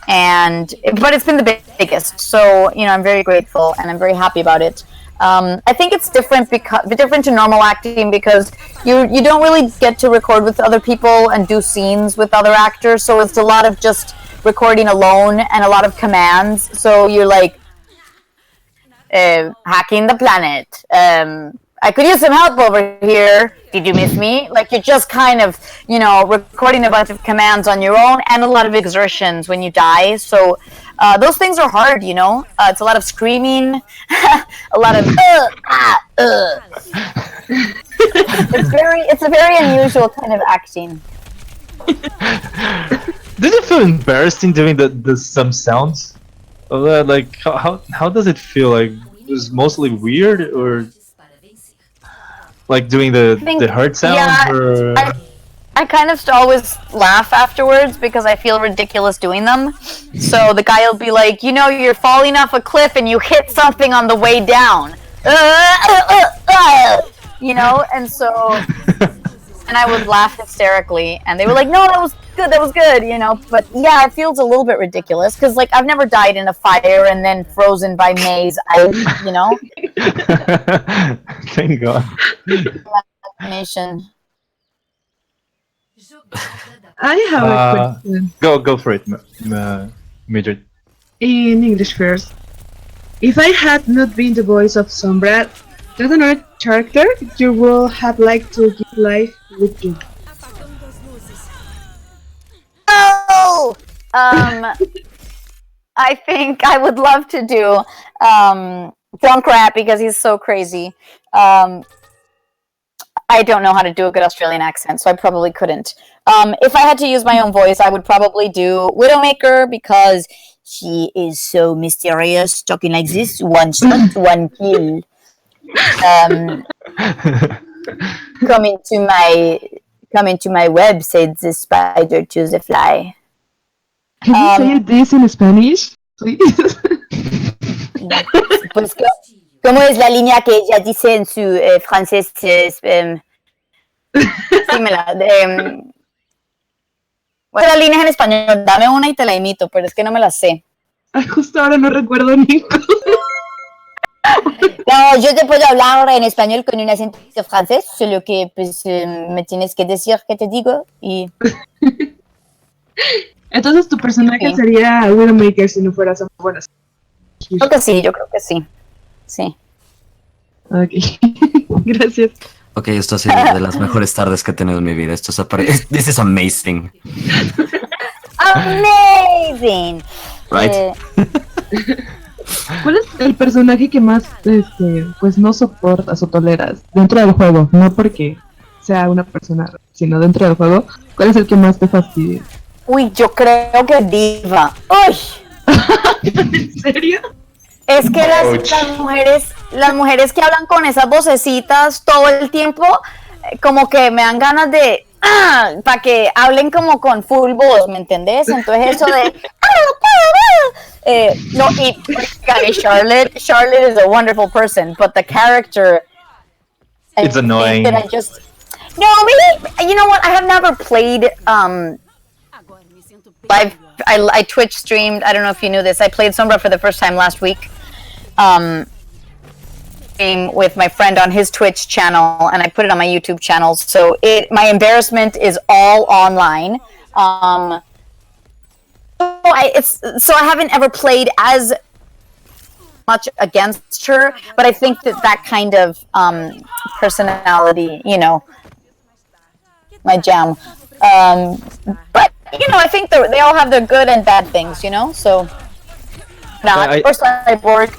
but it's been the biggest, so I'm very grateful and I'm very happy about it. I think it's different to normal acting, because you don't really get to record with other people and do scenes with other actors, so it's a lot of just recording alone and a lot of commands. So you're like hacking the planet. I could use some help over here. Did you miss me? Like, you're just kind of, recording a bunch of commands on your own, and a lot of exertions when you die. So those things are hard, It's a lot of screaming, a lot of It's a very unusual kind of acting. Did you feel embarrassed in doing some sounds? Like, how does it feel? Like, is mostly weird, or like doing the hard sounds? Yeah, I kind of always laugh afterwards because I feel ridiculous doing them. So the guy will be like, you know, you're falling off a cliff and you hit something on the way down. You know, and so, and I would laugh hysterically, and they were like, no, that was good, you know, but yeah, it feels a little bit ridiculous, because, like, I've never died in a fire and then frozen by maze ice, you know? Thank God. Nation. I have a question. Go for it, Mildred. In English first. If I had not been the voice of Sombra, does another character you will have liked to give life with you? Oh! I think I would love to do Drunk Rat because he's so crazy. I don't know how to do a good Australian accent, so I probably couldn't. If I had to use my own voice, I would probably do Widowmaker because she is so mysterious, talking like this, one shot, one kill. Come into my web, said the spider to the fly. Can you say this in Spanish, please? Pues, ¿cómo es la línea que ella dice en su francés? Bueno, la línea es en español. Dame una y te la imito, pero es que no me la sé. Ay, justo ahora no recuerdo ni. No, yo te puedo hablar en español con un acento francés, solo que pues me tienes que decir qué te digo y... Entonces tu personaje sería Widowmaker si no fueras una buena. Yo creo que sí. Sí. Ok, gracias. Ok, esto ha sido de las mejores tardes que he tenido en mi vida. This is amazing. Amazing. Right? ¿Cuál es el personaje que más pues no soportas o toleras dentro del juego? No porque sea una persona, sino dentro del juego. ¿Cuál es el que más te fastidia? Uy, yo creo que Diva. ¡Uy! ¿En serio? Es que las mujeres que hablan con esas vocecitas todo el tiempo, como que me dan ganas de para que hablen como con full voz, ¿me entendés? Entonces eso de no, y Charlotte is a wonderful person, but the character, it's annoying. Maybe, you know what? I have never played live. I Twitch streamed. I don't know if you knew this. I played Sombra for the first time last week. With my friend on his Twitch channel, and I put it on my YouTube channel. So my embarrassment is all online. So I haven't ever played as much against her, but I think that kind of personality, you know, my jam. But you know, I think they all have their good and bad things, you know. So, or Cyborg.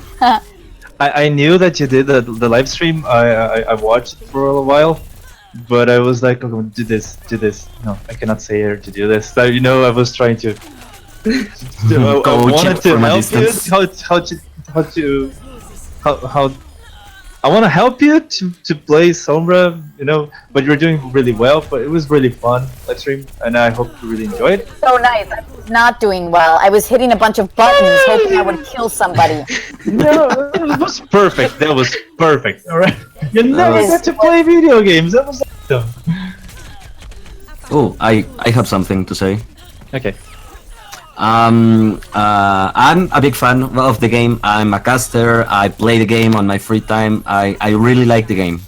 I knew that you did the live stream. I watched it for a while, but I was like, oh, do this. No, I cannot say her to do this. So, you know, I was trying to. I wanted to help you. How I want to help you to play Sombra, you know, but you're doing really well. But it was really fun live stream, and I hope you really enjoyed it. So nice. I was not doing well. I was hitting a bunch of buttons, hoping I would kill somebody. No, it was perfect. That was perfect. All right, you never got to play video games. That was awesome. Oh, I have something to say. Okay. I'm a big fan of the game. I'm a caster. I play the game on my free time. I really like the game.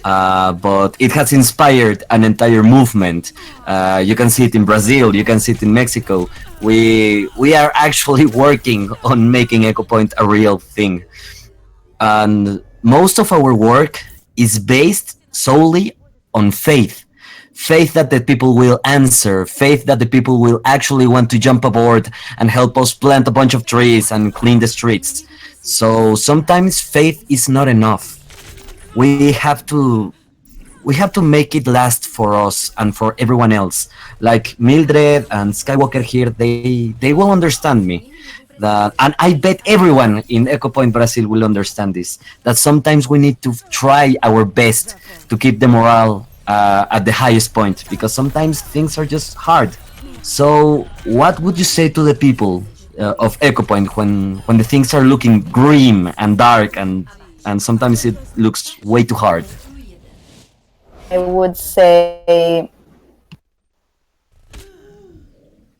But it has inspired an entire movement. You can see it in Brazil. You can see it in Mexico. We are actually working on making Echo Point a real thing. And most of our work is based solely on faith. Faith that the people will answer, faith that the people will actually want to jump aboard and help us plant a bunch of trees and clean the streets. So sometimes faith is not enough. We have to make it last for us and for everyone else. Like Mildred and Skywalker here, they will understand me. And I bet everyone in Echo Point Brazil will understand this. That sometimes we need to try our best to keep the morale at the highest point, because sometimes things are just hard. So what would you say to the people of Echo Point when the things are looking grim and dark and sometimes it looks way too hard? I would say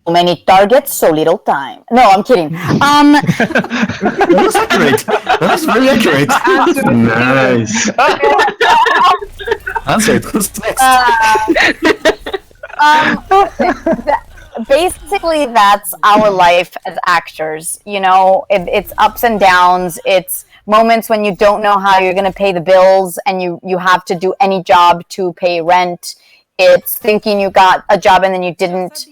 so many targets, so little time. No, I'm kidding. That was accurate. That was very accurate. Nice. Answer it. Who's next? Basically, that's our life as actors. You know, it's ups and downs. It's moments when you don't know how you're going to pay the bills and you have to do any job to pay rent. It's thinking you got a job and then you didn't.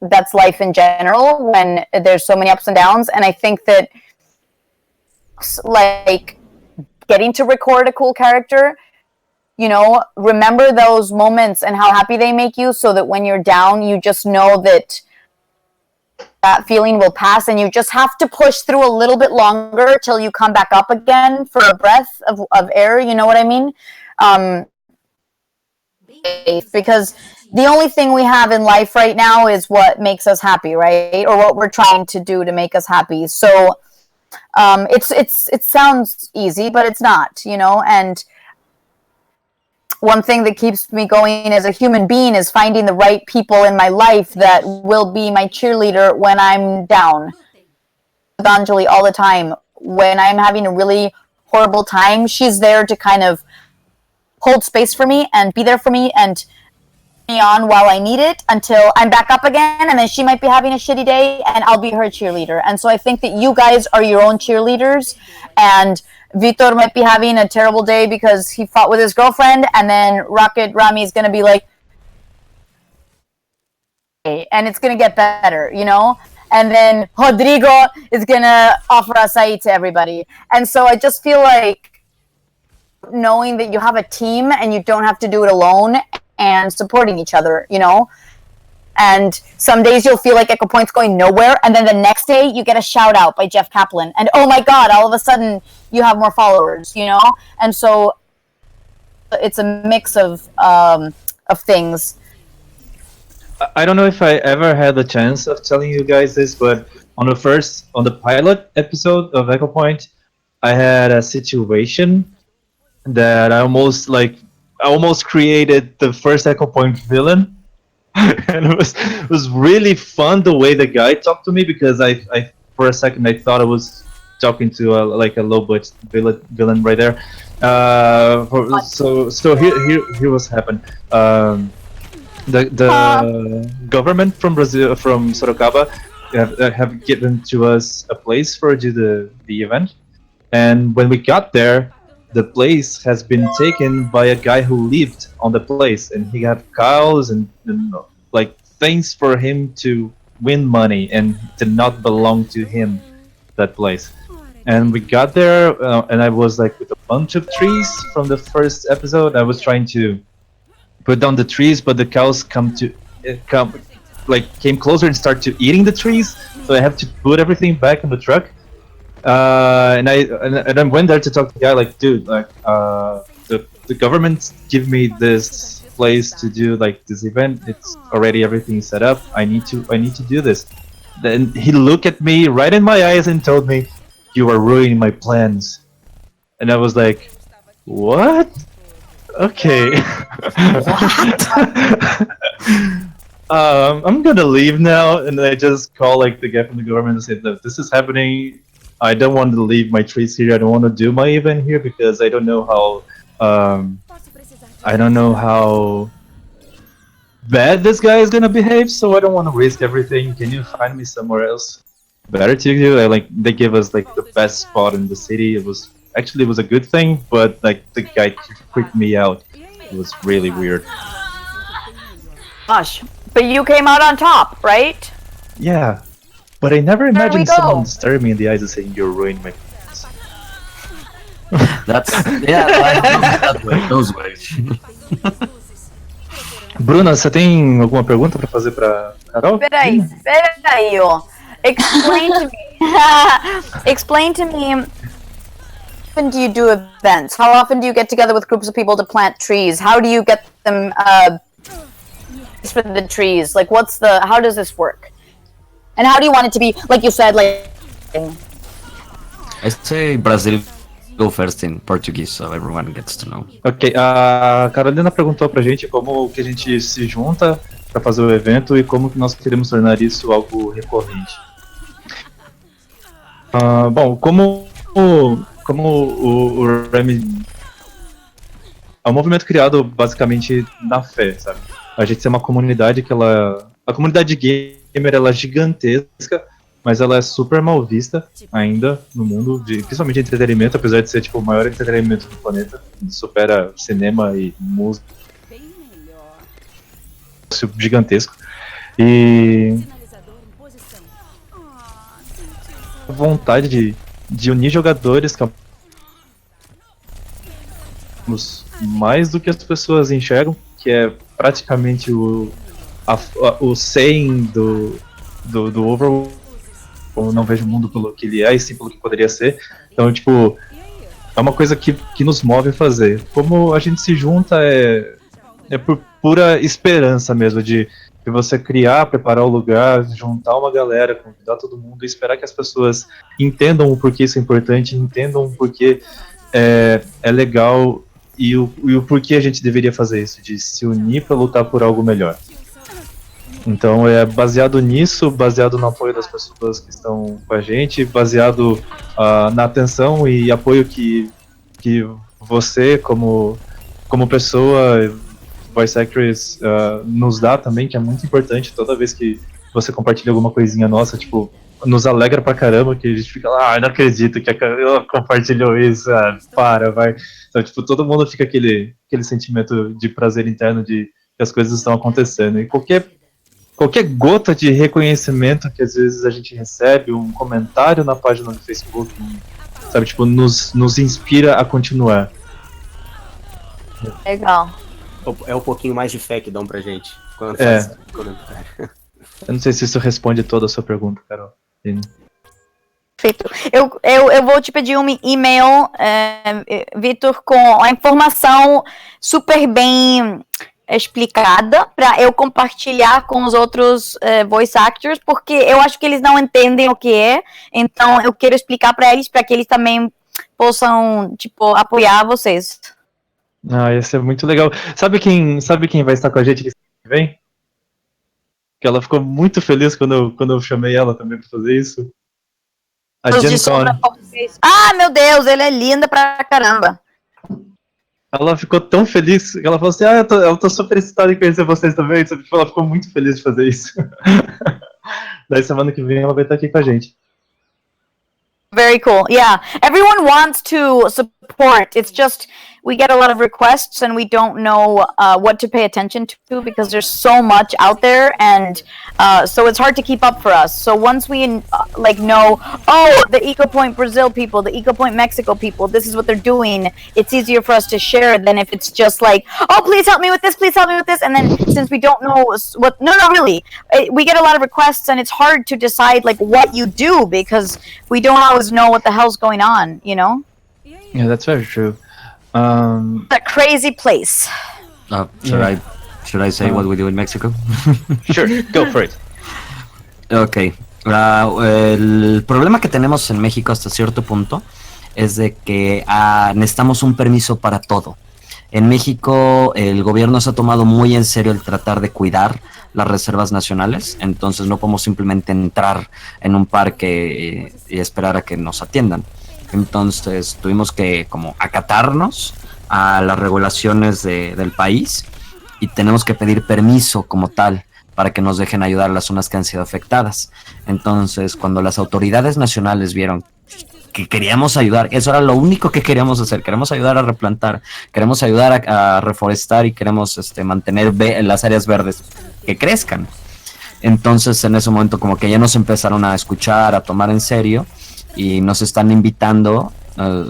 That's life in general when there's so many ups and downs. And I think that, like, getting to record a cool character, you know, remember those moments and how happy they make you, so that when you're down, you just know that that feeling will pass and you just have to push through a little bit longer till you come back up again for a breath of air. You know what I mean? Because the only thing we have in life right now is what makes us happy, right? Or what we're trying to do to make us happy. So it sounds easy, but it's not, you know. And one thing that keeps me going as a human being is finding the right people in my life that will be my cheerleader when I'm down. With Anjali all the time. When I'm having a really horrible time, she's there to kind of hold space for me and be there for me and me on while I need it until I'm back up again, and then she might be having a shitty day and I'll be her cheerleader. And so I think that you guys are your own cheerleaders, and Vitor might be having a terrible day because he fought with his girlfriend, and then Rocket Rami is going to be like, and it's going to get better, you know? And then Rodrigo is going to offer acai to everybody. And so I just feel like knowing that you have a team and you don't have to do it alone and supporting each other, you know? And some days you'll feel like Echo Point's going nowhere, and then the next day you get a shout out by Jeff Kaplan, and oh my god, all of a sudden you have more followers, you know? And so it's a mix of things. I don't know if I ever had the chance of telling you guys this, but on the pilot episode of Echo Point, I had a situation that I almost created the first Echo Point villain. And it was really fun the way the guy talked to me, because I for a second I thought I was talking to a low budget villain right there. So here was happened. The government from Brazil, from Sorocaba, have given to us a place for the event, and when we got there, the place has been taken by a guy who lived on the place, and he had cows and like things for him to win money, and did not belong to him, that place. And we got there, and I was like with a bunch of trees from the first episode. I was trying to put down the trees, but the cows came closer and start to eating the trees. So I have to put everything back in the truck. And I went there to talk to the guy, like, dude, like, the government give me this place to do like this event. It's already everything set up. I need to do this. Then he looked at me right in my eyes and told me, "You are ruining my plans." And I was like, "What? Okay." I'm gonna leave now. And I just call like the guy from the government and said, "Look, this is happening. I don't want to leave my trees here. I don't want to do my event here because I don't know how bad this guy is gonna behave. So I don't want to risk everything. Can you find me somewhere else better to do?" They gave us like the best spot in the city. It was a good thing, but like the guy freaked me out. It was really weird. Gosh, but you came out on top, right? Yeah. But I never imagined someone staring me in the eyes and saying, "You're ruining my plans." Those ways. Bruna, você tem alguma pergunta para fazer para Carol? Peraí, ó. Explain to me. often do you do events? How often do you get together with groups of people to plant trees? How do you get them for the trees? Like, how does this work? And how do you want it to be, like you said, like... I say Brazil go first in Portuguese, so everyone gets to know. Ok, a Carolina perguntou pra gente como que a gente se junta para fazer o evento e como que nós queremos tornar isso algo recorrente. Bom, como o Remy é um movimento criado basicamente na fé, sabe? A gente tem uma comunidade a comunidade gamer ela é gigantesca, mas ela é super mal vista ainda no mundo, principalmente de entretenimento, apesar de ser tipo o maior entretenimento do planeta, supera cinema e música, gigantesco. E a vontade de unir jogadores mais do que as pessoas enxergam, que é praticamente o saying do Overworld. Eu não vejo o mundo pelo que ele é, e sim pelo que poderia ser. Então, tipo, é uma coisa que nos move a fazer. Como a gente se junta é por pura esperança mesmo, de você criar, preparar o lugar, juntar uma galera, convidar todo mundo e esperar que as pessoas entendam o porquê isso é importante, entendam o porquê é legal e o porquê a gente deveria fazer isso, de se unir para lutar por algo melhor. Então é baseado nisso, baseado no apoio das pessoas que estão com a gente, baseado na atenção e apoio que você, como pessoa, voice actress, nos dá também, que é muito importante. Toda vez que você compartilha alguma coisinha nossa, tipo, nos alegra pra caramba, que a gente fica lá, não acredito que ela compartilhou isso, vai. Então, tipo, todo mundo fica aquele sentimento de prazer interno de que as coisas estão acontecendo. E qualquer gota de reconhecimento que às vezes a gente recebe, um comentário na página do Facebook, sabe, tipo, nos inspira a continuar. Legal. É um pouquinho mais de fé que dão pra gente quando faz comentário. Eu não sei se isso responde toda a sua pergunta, Carol. Perfeito. Eu vou te pedir um e-mail, Vitor, com a informação super bem explicada para eu compartilhar com os outros voice actors, porque eu acho que eles não entendem o que é, então eu quero explicar para eles que eles também possam, tipo, apoiar vocês. Ia ser muito legal. Sabe quem vai estar com a gente que vem? Que ela ficou muito feliz quando eu chamei ela também para fazer isso. A Jen Con. Meu Deus, ela é linda pra caramba. Ela ficou tão feliz, ela falou assim, eu tô super excitada em conhecer vocês também. Ela ficou muito feliz de fazer isso. Daí semana que vem ela vai estar aqui com a gente. Very cool. Yeah, everyone wants to support. It's just we get a lot of requests and we don't know what to pay attention to because there's so much out there, and so it's hard to keep up for us. So once we know, the EcoPoint Brazil people, the EcoPoint Mexico people, this is what they're doing, it's easier for us to share than if it's just like, please help me with this, and then since we don't know really, we get a lot of requests and it's hard to decide like what you do because we don't always know what the hell's going on, you know? Yeah, that's very true. It's a crazy place. Should I say what we do in Mexico? Sure, go for it. Ok. El problema que tenemos en México hasta cierto punto es de que necesitamos un permiso para todo. En México el gobierno se ha tomado muy en serio el tratar de cuidar las reservas nacionales, entonces no podemos simplemente entrar en un parque y esperar a que nos atiendan. Entonces tuvimos que como acatarnos a las regulaciones del país y tenemos que pedir permiso como tal para que nos dejen ayudar a las zonas que han sido afectadas. Entonces, cuando las autoridades nacionales vieron que queríamos ayudar, eso era lo único que queríamos hacer, queremos ayudar a replantar, queremos ayudar a reforestar y queremos mantener las áreas verdes que crezcan. Entonces, en ese momento como que ya nos empezaron a escuchar, a tomar en serio y nos están invitando,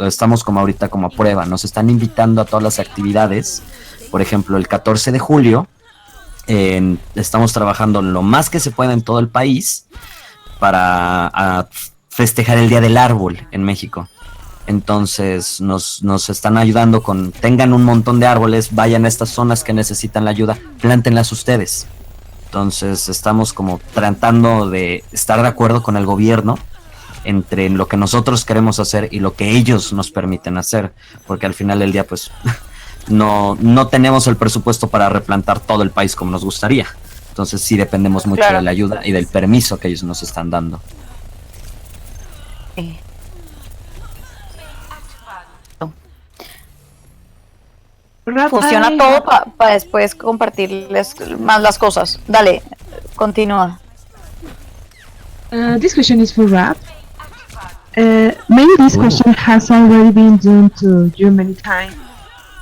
estamos como ahorita como a prueba, nos están invitando a todas las actividades. Por ejemplo, el 14 de julio estamos trabajando lo más que se pueda en todo el país para festejar el Día del Árbol en México. Entonces nos están ayudando con, tengan un montón de árboles, vayan a estas zonas que necesitan la ayuda, plántenlas ustedes. Entonces estamos como tratando de estar de acuerdo con el gobierno entre lo que nosotros queremos hacer y lo que ellos nos permiten hacer, porque al final del día pues no tenemos el presupuesto para replantar todo el país como nos gustaría. Entonces sí dependemos mucho de la ayuda y del permiso que ellos nos están dando. Funciona todo para después compartirles más las cosas. Dale, continúa. This question is for Rap. Maybe this question has already been done to you many times,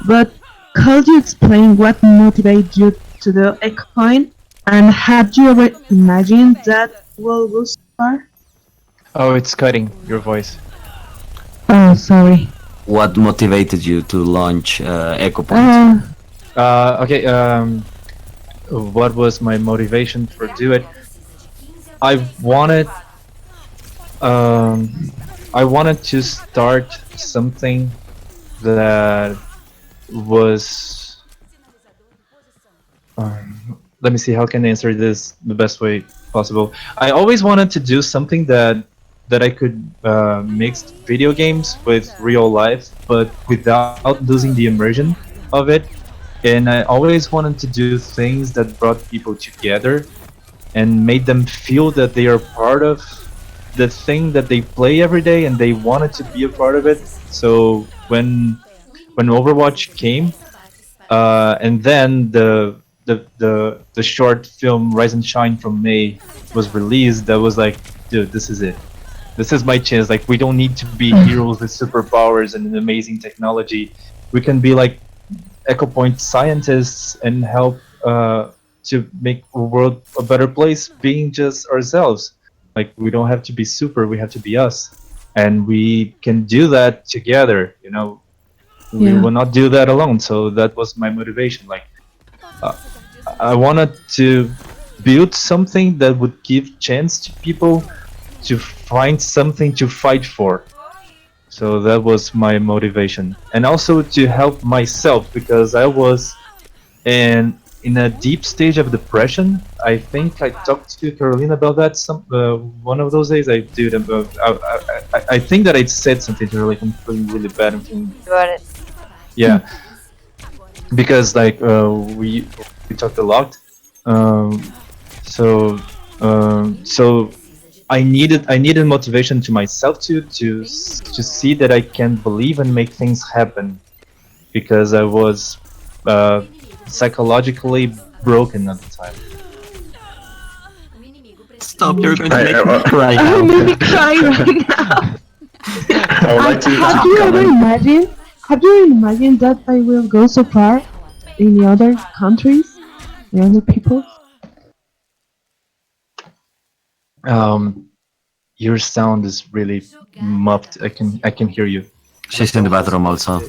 but could you explain what motivated you to do EcoCoin, and have you ever imagined that will go so far? Oh, it's cutting your voice. Oh, sorry. What motivated you to launch EcoPoint? Okay. What was my motivation for do it? I wanted to start something that was. Let me see. How can I answer this the best way possible? I always wanted to do something that I could mix video games with real life, but without losing the immersion of it. And I always wanted to do things that brought people together and made them feel that they are part of the thing that they play every day, and they wanted to be a part of it. So when Overwatch came, and then the short film Rise and Shine from May was released, that was like, dude, this is it. This is my chance. Like, we don't need to be heroes with superpowers and an amazing technology. We can be like EcoPoint scientists and help to make the world a better place, being just ourselves. Like, we don't have to be super, we have to be us. And we can do that together, you know. We will not do that alone. So that was my motivation. Like, I wanted to build something that would give chance to people to find something to fight for. So that was my motivation, and also to help myself, because I was in a deep stage of depression. I think I talked to Carolina about that one of those days. I did. I think that I said something to her, like, I'm feeling really bad. I'm feeling... Got it. Yeah, because like we talked a lot. So I needed motivation to myself to see that I can believe and make things happen, because I was psychologically broken at the time. Stop! You're going to make me cry now. You made me cry right now. I would like to Have you ever imagined that I will go so far in the other countries, the other people? Your sound is really muffled. I can hear you. She's in the bathroom also.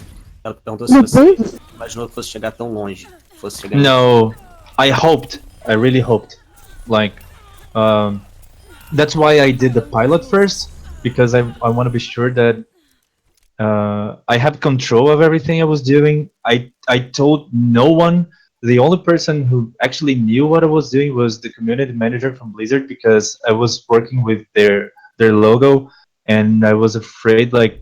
Ela perguntou se No, você please. imaginou que fosse chegar tão longe. Fosse chegar No, I really hoped. Like, that's why I did the pilot first, because I want to be sure that I have control of everything I was doing. I told no one. The only person who actually knew what I was doing was the community manager from Blizzard, because I was working with their logo, and I was afraid like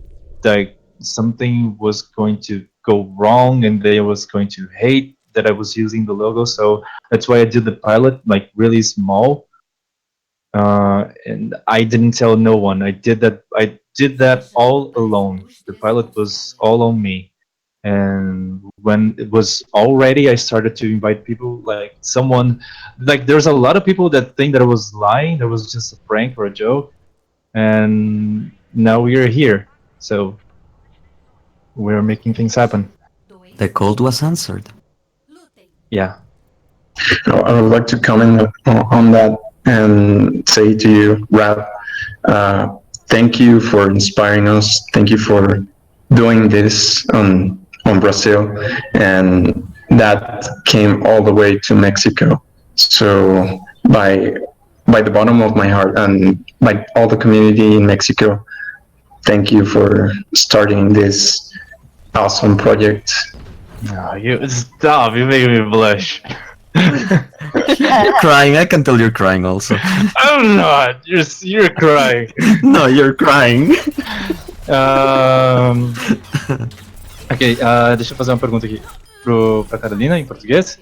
something was going to go wrong and they was going to hate that I was using the logo. So that's why I did the pilot like really small, and I didn't tell no one. I did that all alone. The pilot was all on me. And when it was all ready, I started to invite people. Like, someone, like, there's a lot of people that think that I was lying, that was just a prank or a joke, and now we are here, so we're making things happen. The call was answered. Yeah. I would like to comment on that and say to you, Rap, thank you for inspiring us. Thank you for doing this on Brazil, and that came all the way to Mexico. So by the bottom of my heart, and by all the community in Mexico, thank you for starting this awesome project. No, you stop. You make me blush. You're crying. I can tell you're crying also. I'm not. You're crying. No, you're crying. Ok, deixa eu fazer uma pergunta aqui pra Carolina, em português.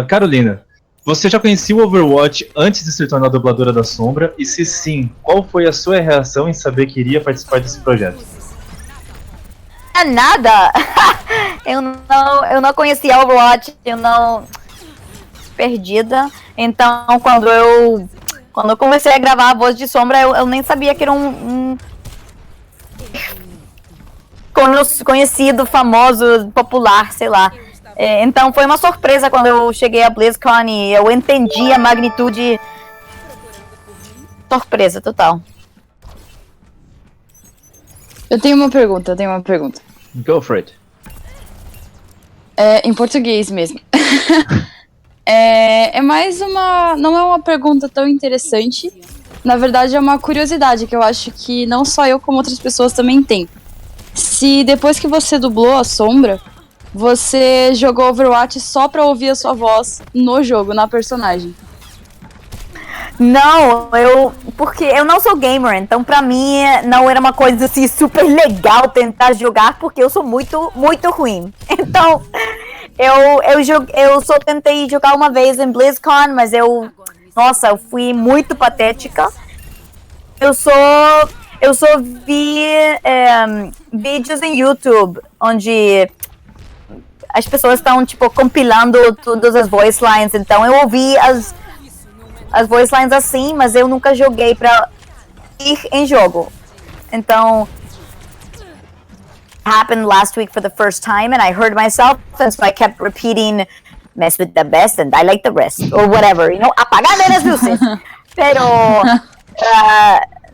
Carolina, você já conhecia o Overwatch antes de se tornar dubladora da Sombra? E se sim, qual foi a sua reação em saber que iria participar desse projeto? Nada! eu não conhecia Overwatch, eu não... Perdida. Então, quando eu comecei a gravar a voz de Sombra, eu nem sabia que era um conhecido, famoso, popular, sei lá. Então foi uma surpresa quando eu cheguei a BlizzCon e eu entendi a magnitude. Surpresa total. Eu tenho uma pergunta. Go for it. Em português mesmo. É mais uma... Não é uma pergunta tão interessante. Na verdade, é uma curiosidade que eu acho que não só eu, como outras pessoas também têm. Se depois que você dublou a Sombra, você jogou Overwatch só pra ouvir a sua voz no jogo, na personagem. Não, porque eu não sou gamer, então pra mim não era uma coisa assim super legal tentar jogar, porque eu sou muito, muito ruim. Então, eu só tentei jogar uma vez em BlizzCon, mas eu fui muito patética. Eu só vi vídeos em YouTube, onde as pessoas estão, tipo, compilando todas as voice lines, então eu ouvi as voice lines assim, mas eu nunca joguei pra ir em jogo. Então, happened last week for the first time, and I heard myself, and so I kept repeating, mess with the best, and I like the rest, or whatever, apagando as luzes. Pero,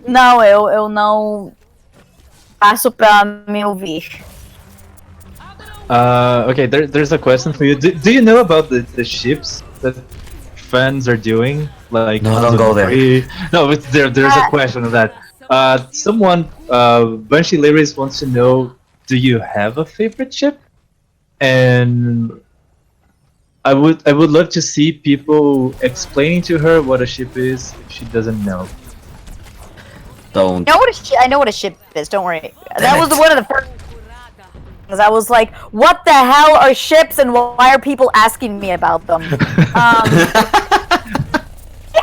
não, eu não passo pra me ouvir. Okay, there's a question for you. Do you know about the ships that fans are doing? Like, No, don't go there. No, but there's a question of that. Someone, Banshee Lyris wants to know, do you have a favorite ship? And I would love to see people explaining to her what a ship is if she doesn't know. Don't. I know what a ship is, don't worry. That was one of the first things. I was like, what the hell are ships and why are people asking me about them?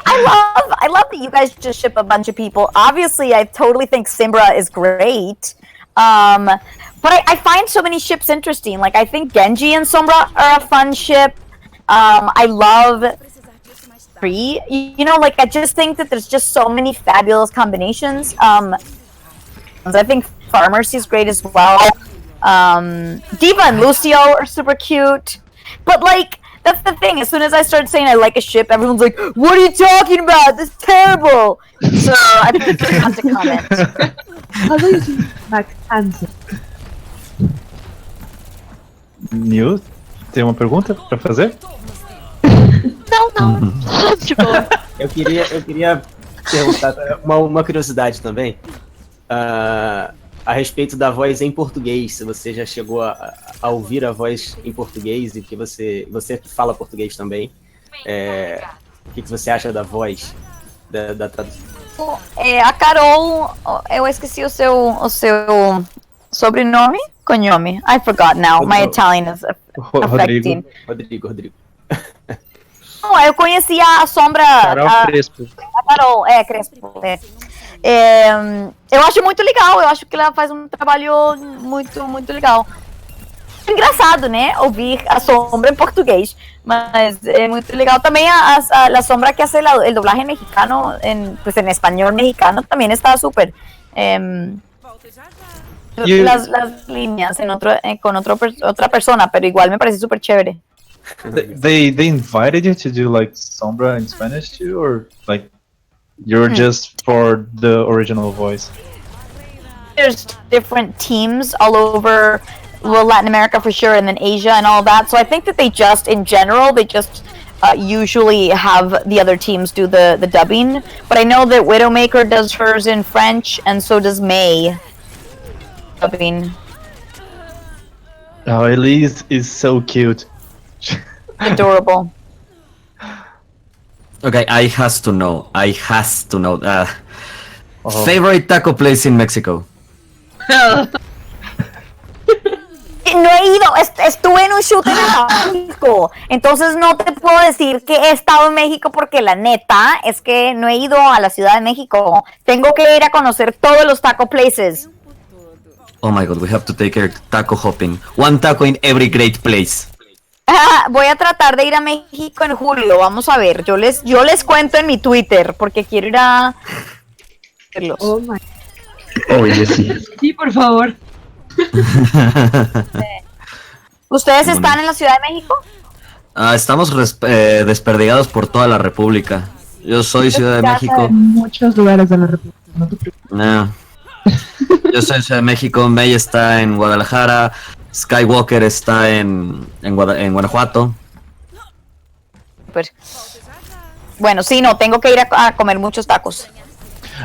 I love that you guys just ship a bunch of people. Obviously, I totally think Simbra is great. But I find so many ships interesting. Like, I think Genji and Sombra are a fun ship. I love Free. I just think that there's just so many fabulous combinations. I think Pharmacy is great as well. Diva and Lucio are super cute. But, that's the thing. As soon as I start saying I like a ship, everyone's like, what are you talking about? This is terrible. So, I think it's just not to comment. How do you think Max answer? Nil, tem uma pergunta pra fazer? Não. Tipo, Eu queria perguntar uma curiosidade também. A respeito da voz em português, se você já chegou a ouvir a voz em português e que você fala português também, o que você acha da voz da tradução? A Carol, eu esqueci o seu sobrenome? Cognome. I forgot now. My Italian is affecting. Rodrigo. Não, eu conhecia a Sombra... Carol Crespo. A Carol, Crespo. Eu acho muito legal, eu acho que ela faz um trabalho muito, muito legal. Engraçado, né? Ouvir a Sombra em português, mas é muito legal. Também a Sombra que hace el doblaje mexicano, en español mexicano, también está súper. Las líneas con otra persona, pero igual me parece súper chévere. They invited you to do Sombra in Spanish too, or you're just for the original voice? There's different teams all over, Latin America for sure, and then Asia and all that. So I think that they just usually have the other teams do the dubbing, but I know that Widowmaker does hers in French, and so does May dubbing. Oh, Elise is so cute. Adorable. Okay, I has to know. Favorite taco place in Mexico? No he ido, estuve en un shoot en México, entonces no te puedo decir que he estado en México porque la neta es que no he ido a la Ciudad de México. Tengo que ir a conocer todos los taco places. Oh my god, we have to take her taco hopping. One taco in every great place. Voy a tratar de ir a México en julio, vamos a ver. Yo les cuento en mi Twitter porque quiero ir a verlos. Oh my. Oye, sí. Sí, por favor. ¿Ustedes están en la Ciudad de México? Estamos desperdigados por toda la República. Yo soy Ciudad de México. En muchos lugares de la República. No te preocupes. No. Yo soy Ciudad de México, May está en Guadalajara, Skywalker está en Guanajuato. Bueno, sí, no, tengo que ir a comer muchos tacos.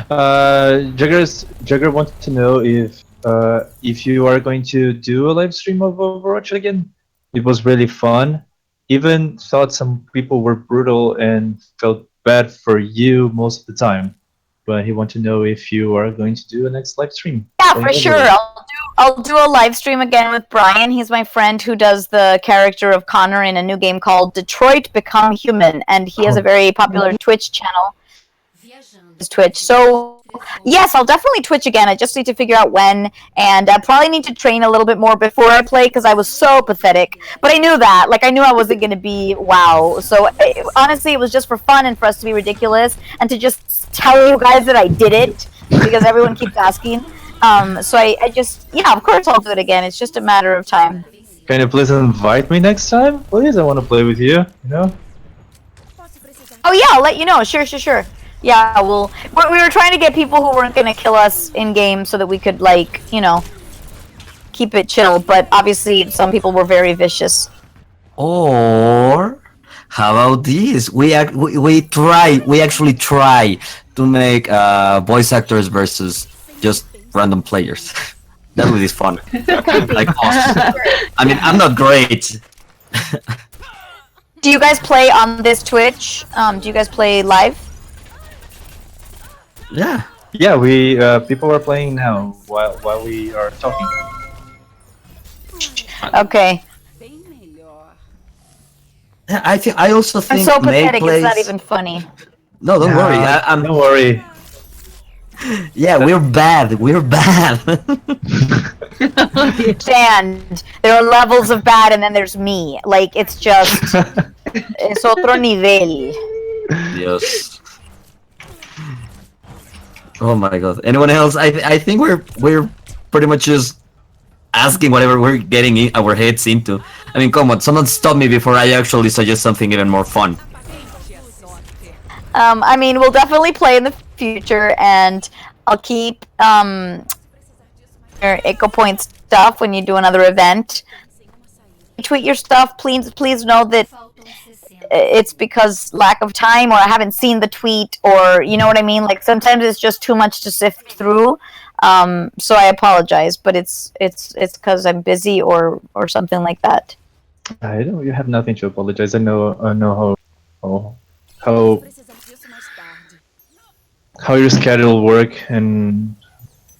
Jagger wants to know if you are going to do a live stream of Overwatch again. It was really fun. Even thought some people were brutal and felt bad for you most of the time. But he wants to know if you are going to do a next live stream. Yeah, for sure. I'll do a live stream again with Brian. He's my friend who does the character of Connor in a new game called Detroit Become Human, and he has a very popular Twitch channel. Twitch. So yes, I'll definitely Twitch again. I just need to figure out when, and I probably need to train a little bit more before I play because I was so pathetic. But I knew that. Like, I knew I wasn't going to be wow. So honestly, it was just for fun and for us to be ridiculous and to just tell you guys that I did it because everyone keeps asking. So I just, yeah, of course I'll do it again. It's just a matter of time. Can you please invite me next time? Please, I want to play with you, you know? Oh yeah, I'll let you know. Sure. Yeah, well, we were trying to get people who weren't going to kill us in game so that we could, like, you know, keep it chill. But obviously, some people were very vicious. Or how about this? We actually try to make voice actors versus just random players. That would be fun. Like us. I mean, I'm not great. Do you guys play on this Twitch? Do you guys play live? Yeah. Yeah, we people are playing now while we are talking. Okay. Yeah, I also think I'm so May pathetic. plays... It's not even funny. No, don't worry. I'm Don't worry. Yeah, we're bad. Understand. There are levels of bad, and then there's me. Like, it's just es otro nivel. Yes. Oh my god. Anyone else? I think we're pretty much just asking whatever we're getting our heads into. I mean, come on, someone stop me before I actually suggest something even more fun. I mean, we'll definitely play in the future, and I'll keep your Echo Point stuff when you do another event. Tweet your stuff. Please know that it's because lack of time, or I haven't seen the tweet, or you know what I mean. Like, sometimes it's just too much to sift through. So I apologize, but it's because I'm busy or something like that. I don't. You have nothing to apologize. I know how your schedule work, and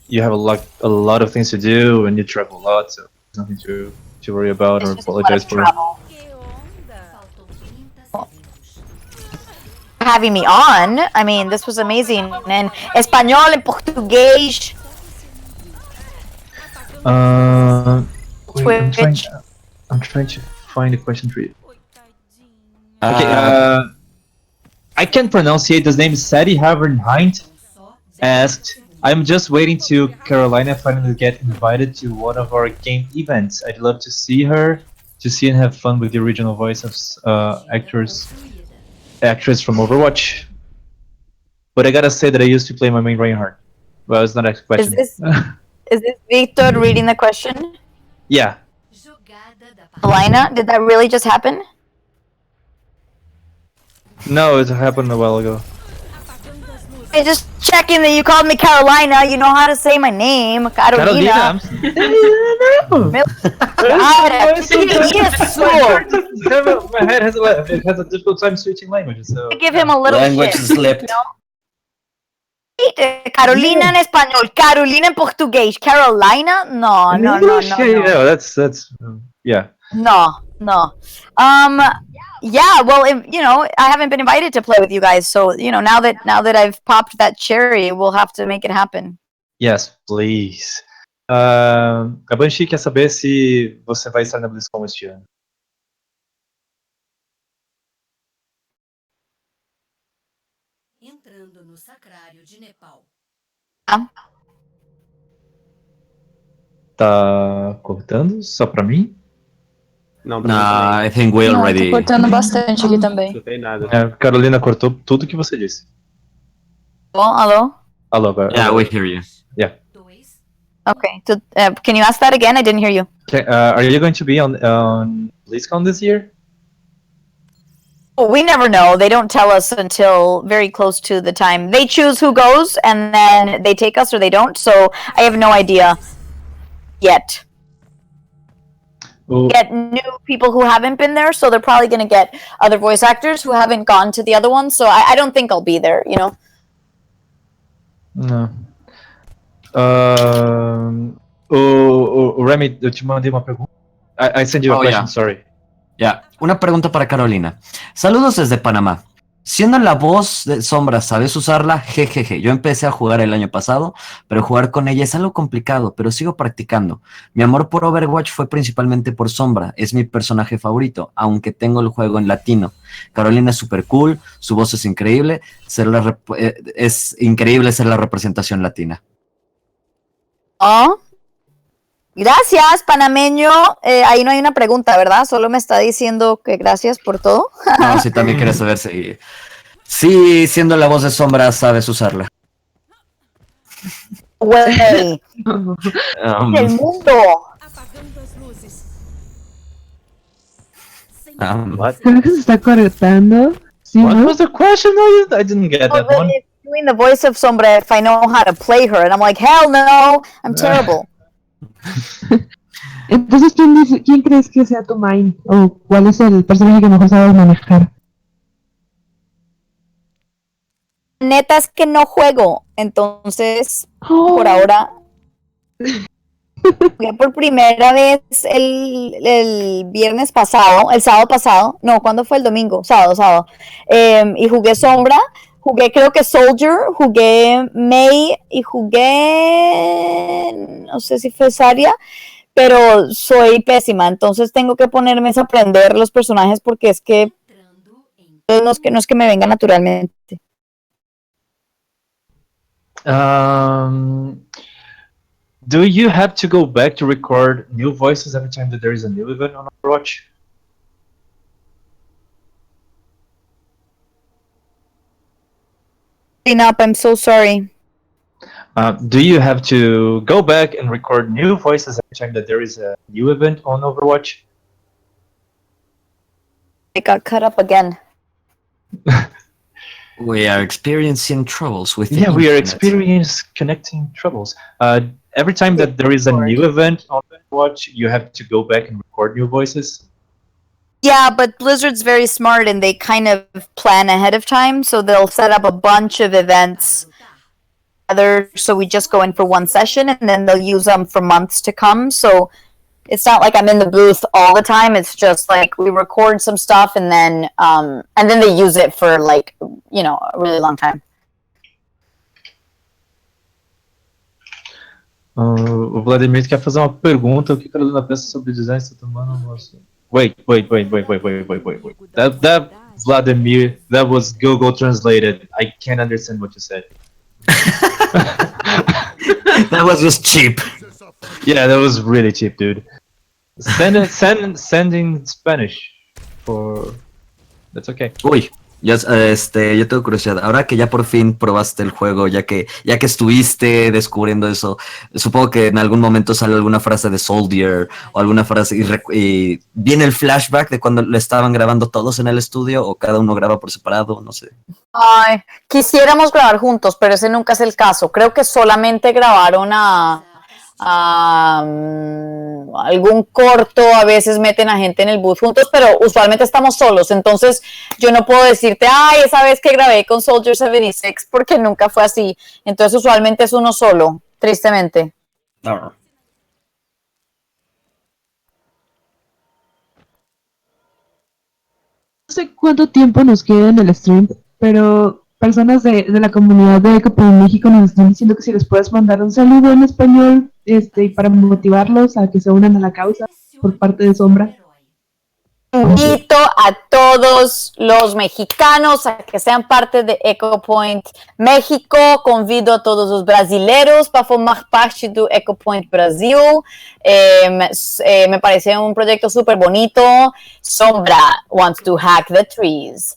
you have a lot of things to do, and you travel a lot. So there's nothing to worry about or apologize for. Having me on. I mean, this was amazing. En español, en portugués. Wait, I'm trying to find a question for you. Okay, I can pronunciate his name. Sadie Havernhind asked, I'm just waiting to Carolina finally get invited to one of our game events. I'd love to see her, to see and have fun with the original voice of actress from Overwatch. But I gotta say that I used to play my main Reinhardt. Well, it's not a question. Is this Victor reading the question? Yeah. Carolina, did that really just happen? No, it happened a while ago. Hey, just checking that you called me Carolina. You know how to say my name, Carolina. Meu cara, que isso? My head has a difficult time switching languages. So Give him a little Language shit. slipped. Carolina en español, Carolina en portugués, Carolina? No. Yeah, that's yeah. No. Yeah, well, I haven't been invited to play with you guys, so now that I've popped that cherry, we'll have to make it happen. Yes, please. A Banshee quer saber se você vai estar na BlizzCon este ano. Entrando no sacrário de Nepal. Tá cortando só pra mim? Não, Nah, I think we Não, already. tô cortando bastante aqui também. não tem nada. Carolina cortou tudo que você disse. Alô? Alô, agora. Yeah, we hear you. Okay, can you ask that again? I didn't hear you. Are you going to be on BlizzCon this year? We never know. They don't tell us until very close to the time. They choose who goes, and then they take us or they don't, so I have no idea yet. Get new people who haven't been there, so they're probably going to get other voice actors who haven't gone to the other one, so I don't think I'll be there, Não. Remy, eu te mandei uma pergunta. I sent you a question, sorry. Ya, una pregunta para Carolina. Saludos desde Panamá. Siendo la voz de Sombra, ¿sabes usarla? Jejeje. Yo empecé a jugar el año pasado, pero jugar con ella es algo complicado, pero sigo practicando. Mi amor por Overwatch fue principalmente por Sombra. Es mi personaje favorito, aunque tengo el juego en latino. Carolina es super cool, su voz es increíble. Es increíble ser la representación latina. Oh. Gracias, panameño. Ahí no hay una pregunta, ¿verdad? Solo me está diciendo que gracias por todo. No, sí, también quería saber si... Sí, siendo la voz de Sombra, sabes usarla. Güey. El mundo. What? Creo que se está cortando. ¿Sí, What no? was the question? I didn't get that one. Doing the voice of Sombra if I know how to play her, and I'm like, hell no, I'm terrible. Entonces, ¿quién crees que sea tu main? ¿O cuál es el personaje que mejor sabes manejar? Neta es que no juego, entonces por ahora jugué por primera vez el viernes pasado, el sábado pasado, no, ¿cuándo fue el domingo? Sábado, y jugué Sombra, jugué creo que Soldier, jugué Mei y jugué, no sé si fue Saria, pero soy pésima, entonces tengo que ponerme a aprender los personajes porque es que no es que me venga naturalmente. Do you have to go back to record new voices every time that there is a new event on Overwatch? Up, I'm so sorry. Do you have to go back and record new voices every time that there is a new event on Overwatch? I got cut up again. We are experiencing troubles with the Yeah, we are internet. experiencing connecting troubles. Every time that there is a new event on Overwatch, you have to go back and record new voices. Yeah, but Blizzard's very smart and they kind of plan ahead of time, so they'll set up a bunch of events together, so we just go in for one session and then they'll use them for months to come, so it's not like I'm in the booth all the time, it's just like we record some stuff and then they use it for like, a really long time. O Vladimir quer fazer uma pergunta. O que a Carolina pensa sobre o design está tomando almoço? Wait. That Vladimir, that was Google translated. I can't understand what you said. That was just cheap. Yeah, that was really cheap, dude. Send in Spanish for. That's okay. Uy, Yo tengo curiosidad. Ahora que ya por fin probaste el juego, ya que estuviste descubriendo eso, supongo que en algún momento sale alguna frase de Soldier o alguna frase y viene el flashback de cuando lo estaban grabando todos en el estudio o cada uno graba por separado, no sé. Ay, quisiéramos grabar juntos, pero ese nunca es el caso. Creo que solamente grabaron algún corto, a veces meten a gente en el booth juntos, pero usualmente estamos solos, entonces yo no puedo decirte, ay, esa vez que grabé con Soldier 76, porque nunca fue así, entonces usualmente es uno solo, tristemente. No sé cuánto tiempo nos queda en el stream, pero personas de la comunidad de EcoPoint México nos están diciendo que si les puedes mandar un saludo en español, para motivarlos a que se unan a la causa por parte de Sombra. Invito a todos los mexicanos a que sean parte de EcoPoint México. Convido a todos os brasileiros para formar parte do EcoPoint Brasil. Me parece un proyecto súper bonito. Sombra wants to hack the trees.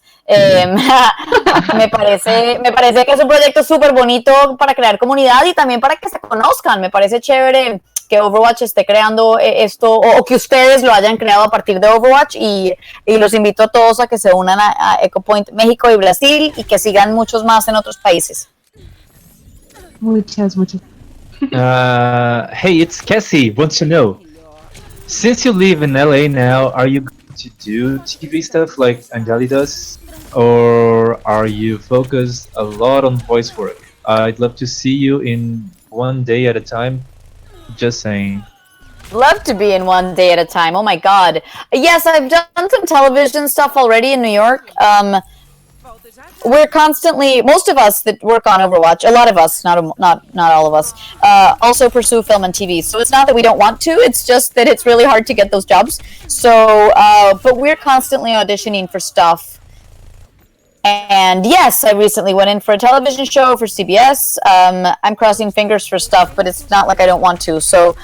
Me parece que es un proyecto súper bonito para crear comunidad y también para que se conozcan. Me parece chévere que Overwatch esté creando esto o que ustedes lo hayan creado a partir de Overwatch y los invito a todos a que se unan a EcoPoint México y Brasil y que sigan muchos más en otros países. Muchas. Hey, it's Cassie. Wants to know, since you live in LA now, are you going to do TV stuff like Anjali does? Or are you focused a lot on voice work? I'd love to see you in One Day at a Time. Just saying. Love to be in One Day at a Time. Oh my god. Yes, I've done some television stuff already in New York. We're constantly, most of us that work on Overwatch, a lot of us, not all of us, also pursue film and TV. So it's not that we don't want to, it's just that it's really hard to get those jobs. So, but we're constantly auditioning for stuff. And yes, I recently went in for a television show for CBS. I'm crossing fingers for stuff, but it's not like I don't want to. So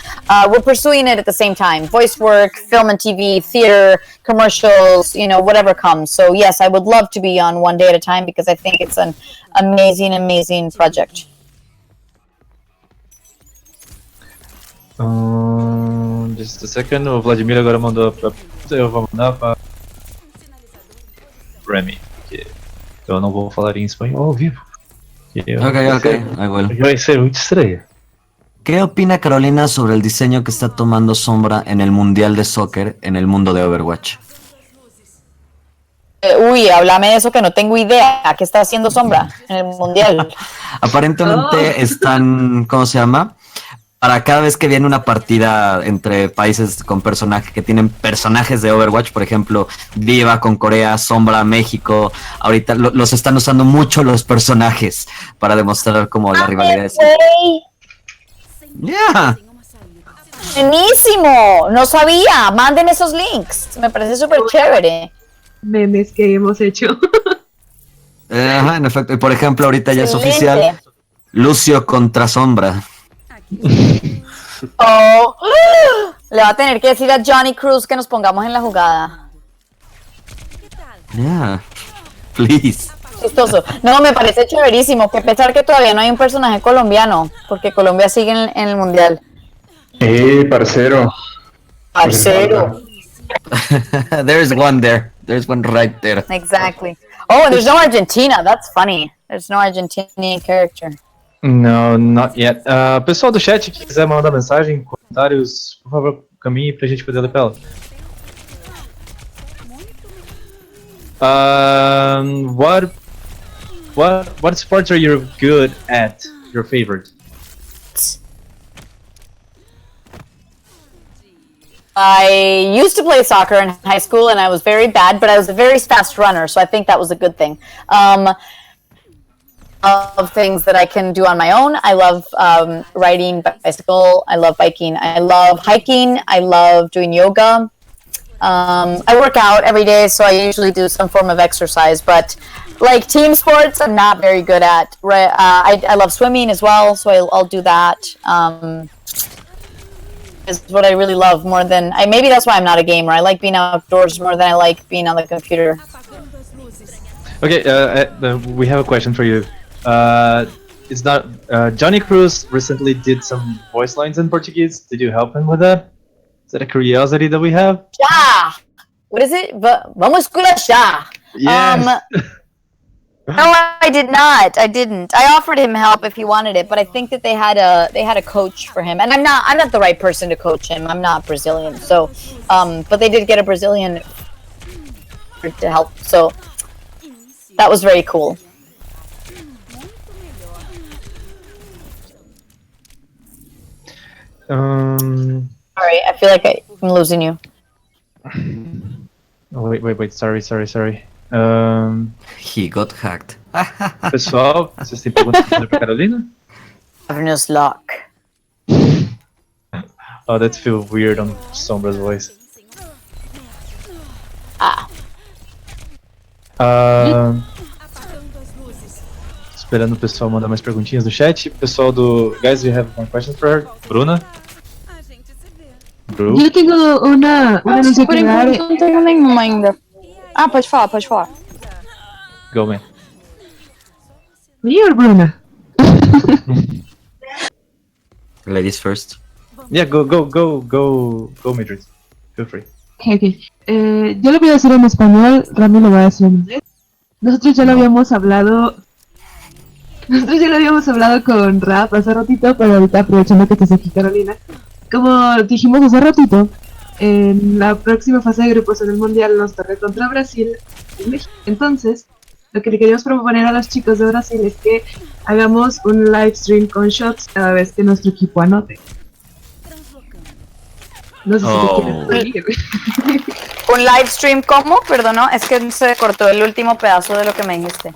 we're pursuing it at the same time. Voice work, film and TV, theater, commercials, whatever comes. So yes, I would love to be on One Day at a Time because I think it's an amazing project. Just a second. O Vladimir agora mandou eu vou mandar para Remy. Eu não vou falar em espanhol ao vivo. Ok, I will. Vai ser muito estranho. ¿Qué opina Carolina sobre el diseño que está tomando Sombra en el Mundial de Soccer en el mundo de Overwatch? Uy, háblame de eso que no tengo idea. ¿Qué está haciendo Sombra en el Mundial? Aparentemente están, ¿cómo se llama? Para cada vez que viene una partida entre países con personajes que tienen personajes de Overwatch, por ejemplo, Viva con Corea, Sombra, México, ahorita los están usando mucho los personajes para demostrar como la rivalidad es. Yeah. Buenísimo, no sabía. Manden esos links, me parece súper chévere. Memes que hemos hecho. Ajá, en efecto. Y por ejemplo, ahorita ya es oficial. Lucio contra Sombra. Oh, le va a tener que decir a Johnny Cruz que nos pongamos en la jugada. Yeah, please. Chistoso. No, me parece chéverísimo. Que pesar que todavía no hay un personaje colombiano, porque Colombia sigue en el mundial. Parcero. Parcero. There's one there. There's one right there. Exactly. Oh, and there's no Argentina. That's funny. There's no Argentinian character. No, not yet. Pessoal do chat que quiser mandar mensagem, comentários, por favor, caminhe pra gente poder ler pra ela. What sports are you good at? Your favorite? I used to play soccer in high school and I was very bad, but I was a very fast runner, so I think that was a good thing. Of things that I can do on my own. I love riding bicycle. I love biking. I love hiking. I love doing yoga. I work out every day, so I usually do some form of exercise. But like team sports, I'm not very good at. I love swimming as well, so I'll do that. Is what I really love more than maybe that's why I'm not a gamer. I like being outdoors more than I like being on the computer. Okay, we have a question for you. It's not Johnny Cruz recently did some voice lines in Portuguese. Did you help him with that? Is that a curiosity that we have? Já! What is it? Vamos esculachar. Yes. No, I did not. I didn't. I offered him help if he wanted it, but I think that they had a coach for him, and I'm not the right person to coach him. I'm not Brazilian, so but they did get a Brazilian to help, so that was very cool. Sorry, I feel like I'm losing you. Oh, wait. Sorry. He got hacked. Pessoal, vocês têm perguntas pra Carolina? Governor's lock. Oh, that feels weird on Sombra's voice. Esperando o pessoal mandar mais perguntinhas no chat. Pessoal do... Guys, we have one question for her. Bruna? Bru? Yo tengo una anuncio Por que dar. enquanto não tenho nenhuma ainda. Ah, pode falar. Go, man. Me or Bruna? Ladies first. Yeah, go, Madrid. Feel free. Okay. Yo lo voy a decir en español, Rami lo va a decir en inglés. Nosotros ya lo habíamos hablado con Rap hace ratito, pero ahorita aprovechando que estás aquí, Carolina. Como dijimos hace ratito, en la próxima fase de grupos en el Mundial nos toca contra Brasil y México. Entonces, lo que le queríamos proponer a los chicos de Brasil es que hagamos un live stream con shots cada vez que nuestro equipo anote. No sé si te quieres unir. ¿Un live stream cómo? Perdón, es que se cortó el último pedazo de lo que me dijiste.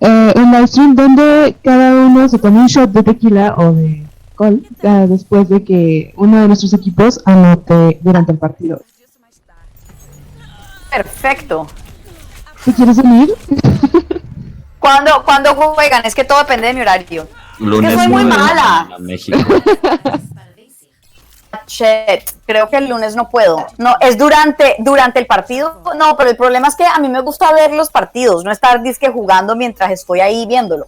Un live stream donde cada uno se tome un shot de tequila o de alcohol después de que uno de nuestros equipos anote durante el partido. Perfecto. ¿Te quieres unir? ¿Cuándo juegan? Es que todo depende de mi horario. Lunes Es que soy muy 9 de la mala. mañana, México. Shit, creo que el lunes no puedo. No, es durante el partido. No, pero el problema es que a mí me gusta ver los partidos, no estar disque jugando mientras estoy ahí viéndolo.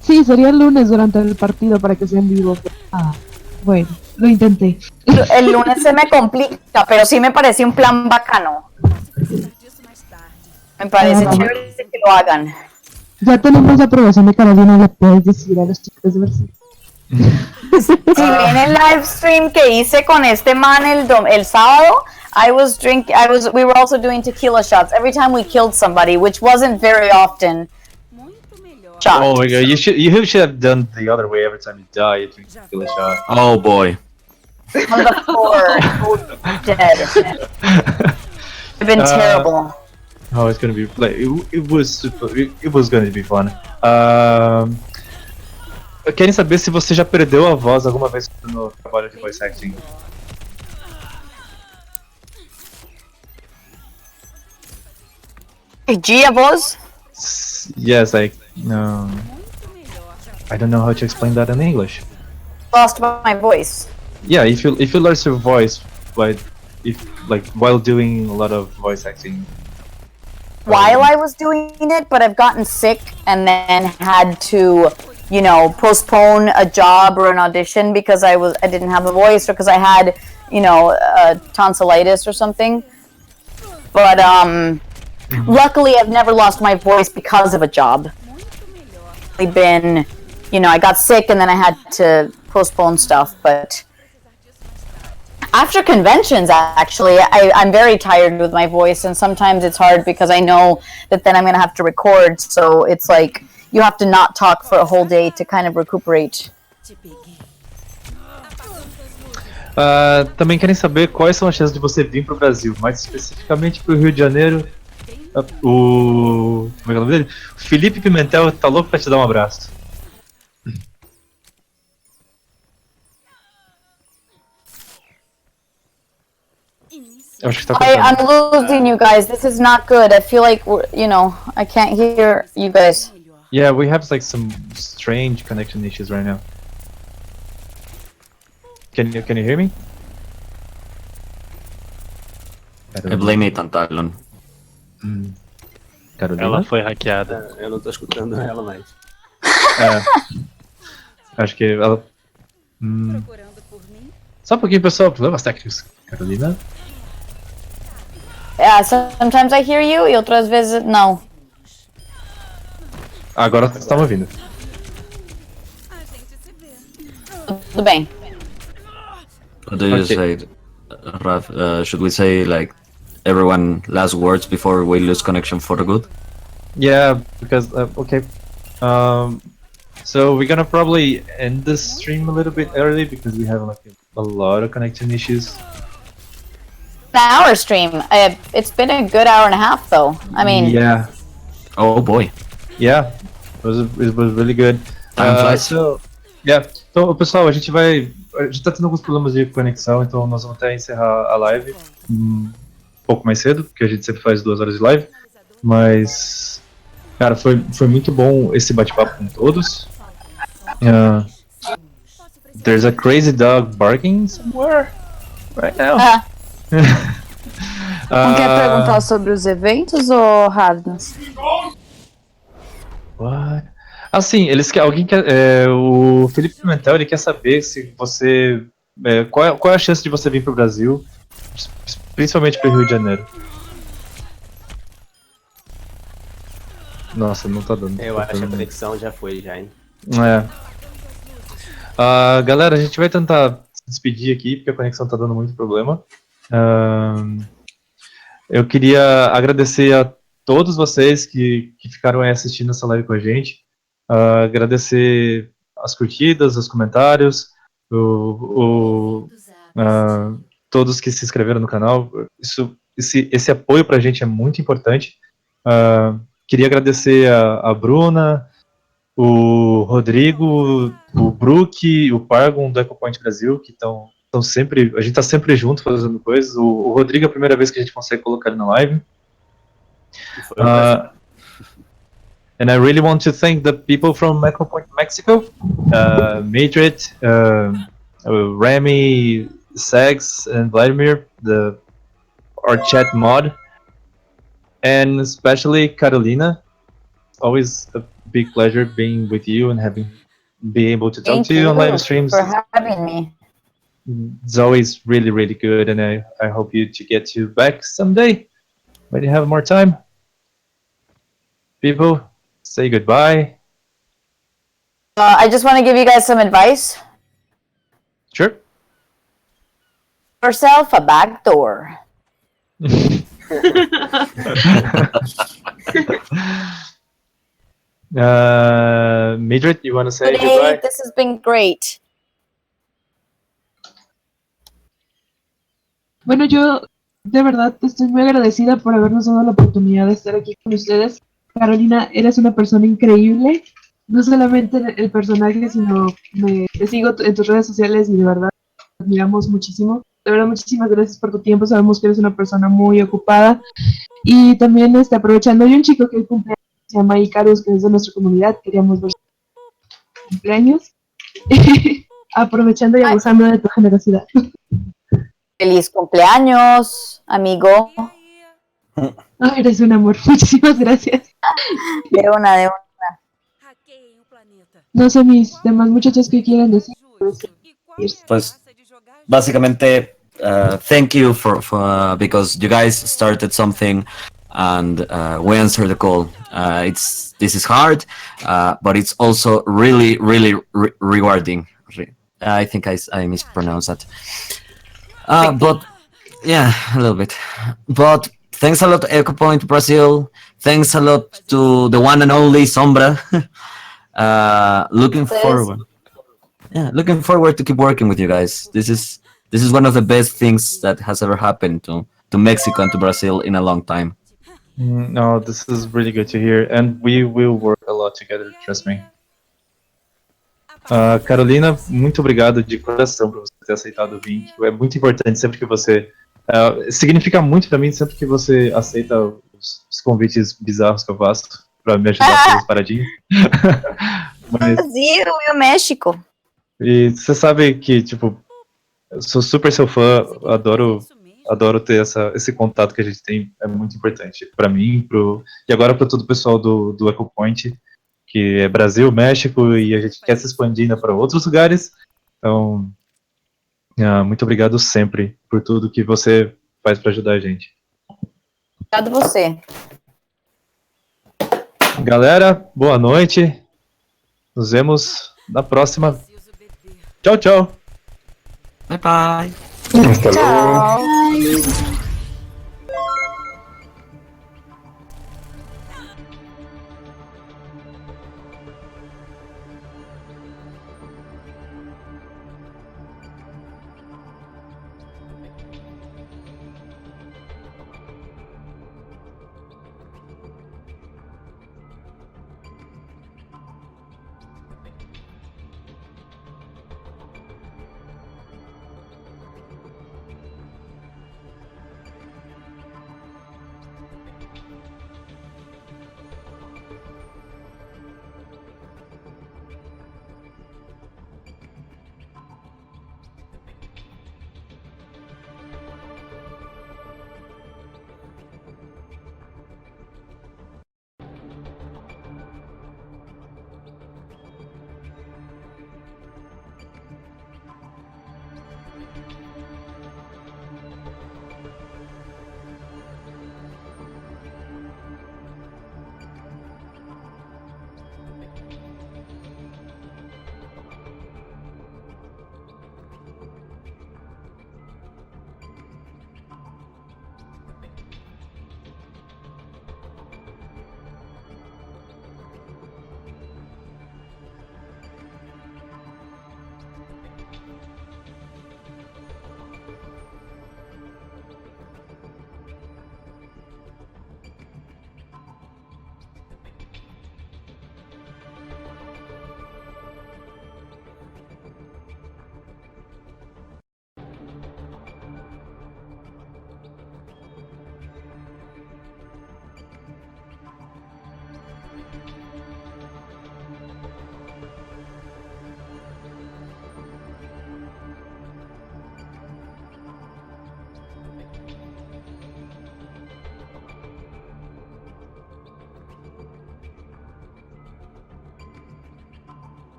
Sí, sería el lunes durante el partido para que sea en vivo. Bueno, lo intenté. El lunes se me complica, pero sí me parece un plan bacano. Me parece chévere que lo hagan. Ya tenemos la aprobación de Carolina, le puedes decir a los chicos de Brasil. Si bien el live stream que hice con este man el sábado, we were also doing tequila shots every time we killed somebody, which wasn't very often. Shot. Oh my god, you should have done the other way. Every time you die, you drink tequila shot. Oh boy. On the floor, dead. It's been terrible. Oh, it's gonna be like it was gonna be fun. Querem saber se você já perdeu a voz alguma vez no trabalho de voice acting? Perdi a voz? Yes, like I don't know how to explain that in English. Lost my voice. Yeah, if you lose your voice, like while doing a lot of voice acting. While I was doing it, but I've gotten sick and then had to, postpone a job or an audition because I didn't have a voice or because I had, tonsillitis or something. But luckily, I've never lost my voice because of a job. I've been, I got sick and then I had to postpone stuff, but after conventions, actually, I'm very tired with my voice, and sometimes it's hard because I know that then I'm going to have to record, so it's like you have to not talk for a whole day to kind of recuperate. Também querem saber quais são as chances de você vir pro Brasil, mais especificamente pro Rio de Janeiro. Como é que é o nome dele? O Felipe Pimentel tá louco pra te dar um abraço. I'm losing you guys. This is not good. I feel like I can't hear you guys. Yeah, we have like some strange connection issues right now. Can you hear me? I blame it on Talon. Carolina? Ela foi hackeada. Eu não tô escutando ela mais. Acho que ela... Só um pouquinho, pessoal. Problemas técnicos. Carolina? Sometimes I hear you e outras vezes não. Agora você está me ouvindo. Tudo bem. What do you say, Raf? Should we say like everyone last words before we lose connection for good? Yeah, because okay. So we're gonna probably end the stream a little bit early because we have like a lot of connection issues. An hour stream. It's been a good hour and a half, though. I mean, Yeah, Oh boy. yeah, it was really good. Time flies. So, yeah. Então, pessoal, a gente tá tendo alguns problemas de conexão, então nós vamos até encerrar a live um pouco mais cedo, porque a gente sempre faz 2 horas de live. Mas, cara, foi muito bom esse bate-papo com todos. There's a crazy dog barking somewhere right now. Não quer perguntar sobre os eventos ou Ravnas? What? Assim, alguém quer, o Felipe Pimentel, ele quer saber se você, qual é a chance de você vir pro Brasil, principalmente pro Rio de Janeiro. Nossa, não tá dando. Eu acho que a conexão já foi, já, hein? Galera, a gente vai tentar se despedir aqui, porque a conexão tá dando muito problema. Eu queria agradecer a todos vocês que ficaram aí assistindo essa live com a gente. Agradecer as curtidas, os comentários, todos que se inscreveram no canal. Esse apoio pra gente é muito importante. Queria agradecer a Bruna, o Rodrigo, o Brook, o Pargon do EcoPoint Brasil, que estão sempre, a gente tá sempre junto fazendo coisas. O Rodrigo é a primeira vez que a gente consegue colocar ele na live. And I really want to thank the people from EcoPoint Mexico, Madrid, Remy, Sags, and Vladimir, our chat mod, and especially Carolina. Always a big pleasure being with you and being able to talk to you on live streams. For having me. It's always really, really good, and I hope you to get you back someday when you have more time. People, say goodbye. I just want to give you guys some advice. Sure. Yourself a back door. Madrid, you want to say Today, goodbye? this has been great. Bueno, yo de verdad estoy muy agradecida por habernos dado la oportunidad de estar aquí con ustedes. Carolina, eres una persona increíble. No solamente el personaje, sino te sigo en tus redes sociales y de verdad te admiramos muchísimo. De verdad, muchísimas gracias por tu tiempo. Sabemos que eres una persona muy ocupada. Y también aprovechando, hay un chico que cumple, se llama Icarus, que es de nuestra comunidad. Queríamos ver su cumpleaños. Aprovechando y abusando de tu generosidad. Feliz cumpleaños, amigo. Ay, eres un amor. Muchísimas gracias. De una. No sé mis demás muchachos que quieran decir. Pues básicamente, thank you for because you guys started something and we answered the call. This is hard, but it's also really, really rewarding. I think I mispronounced that. But yeah, a little bit. But thanks a lot to EcoPoint Brazil. Thanks a lot to the one and only Sombra. Looking forward to keep working with you guys. This is one of the best things that has ever happened to Mexico and to Brazil in a long time. No, this is really good to hear, and we will work a lot together, trust me. Carolina, muito obrigado de coração por você ter aceitado vir. É muito importante sempre que você... significa muito pra mim sempre que você aceita os convites bizarros que eu faço pra me ajudar a fazer as paradinhas. Brasil e o México. E você sabe que, tipo, eu sou super seu fã, adoro adoro ter esse contato que a gente tem, é muito importante para mim, e agora para todo o pessoal do EcoPoint, que é Brasil, México, e a gente quer se expandir ainda para outros lugares. Então, muito obrigado sempre por tudo que você faz para ajudar a gente. Obrigado você. Galera, boa noite. Nos vemos na próxima. Tchau, tchau. Bye bye. Hasta luego. Tchau.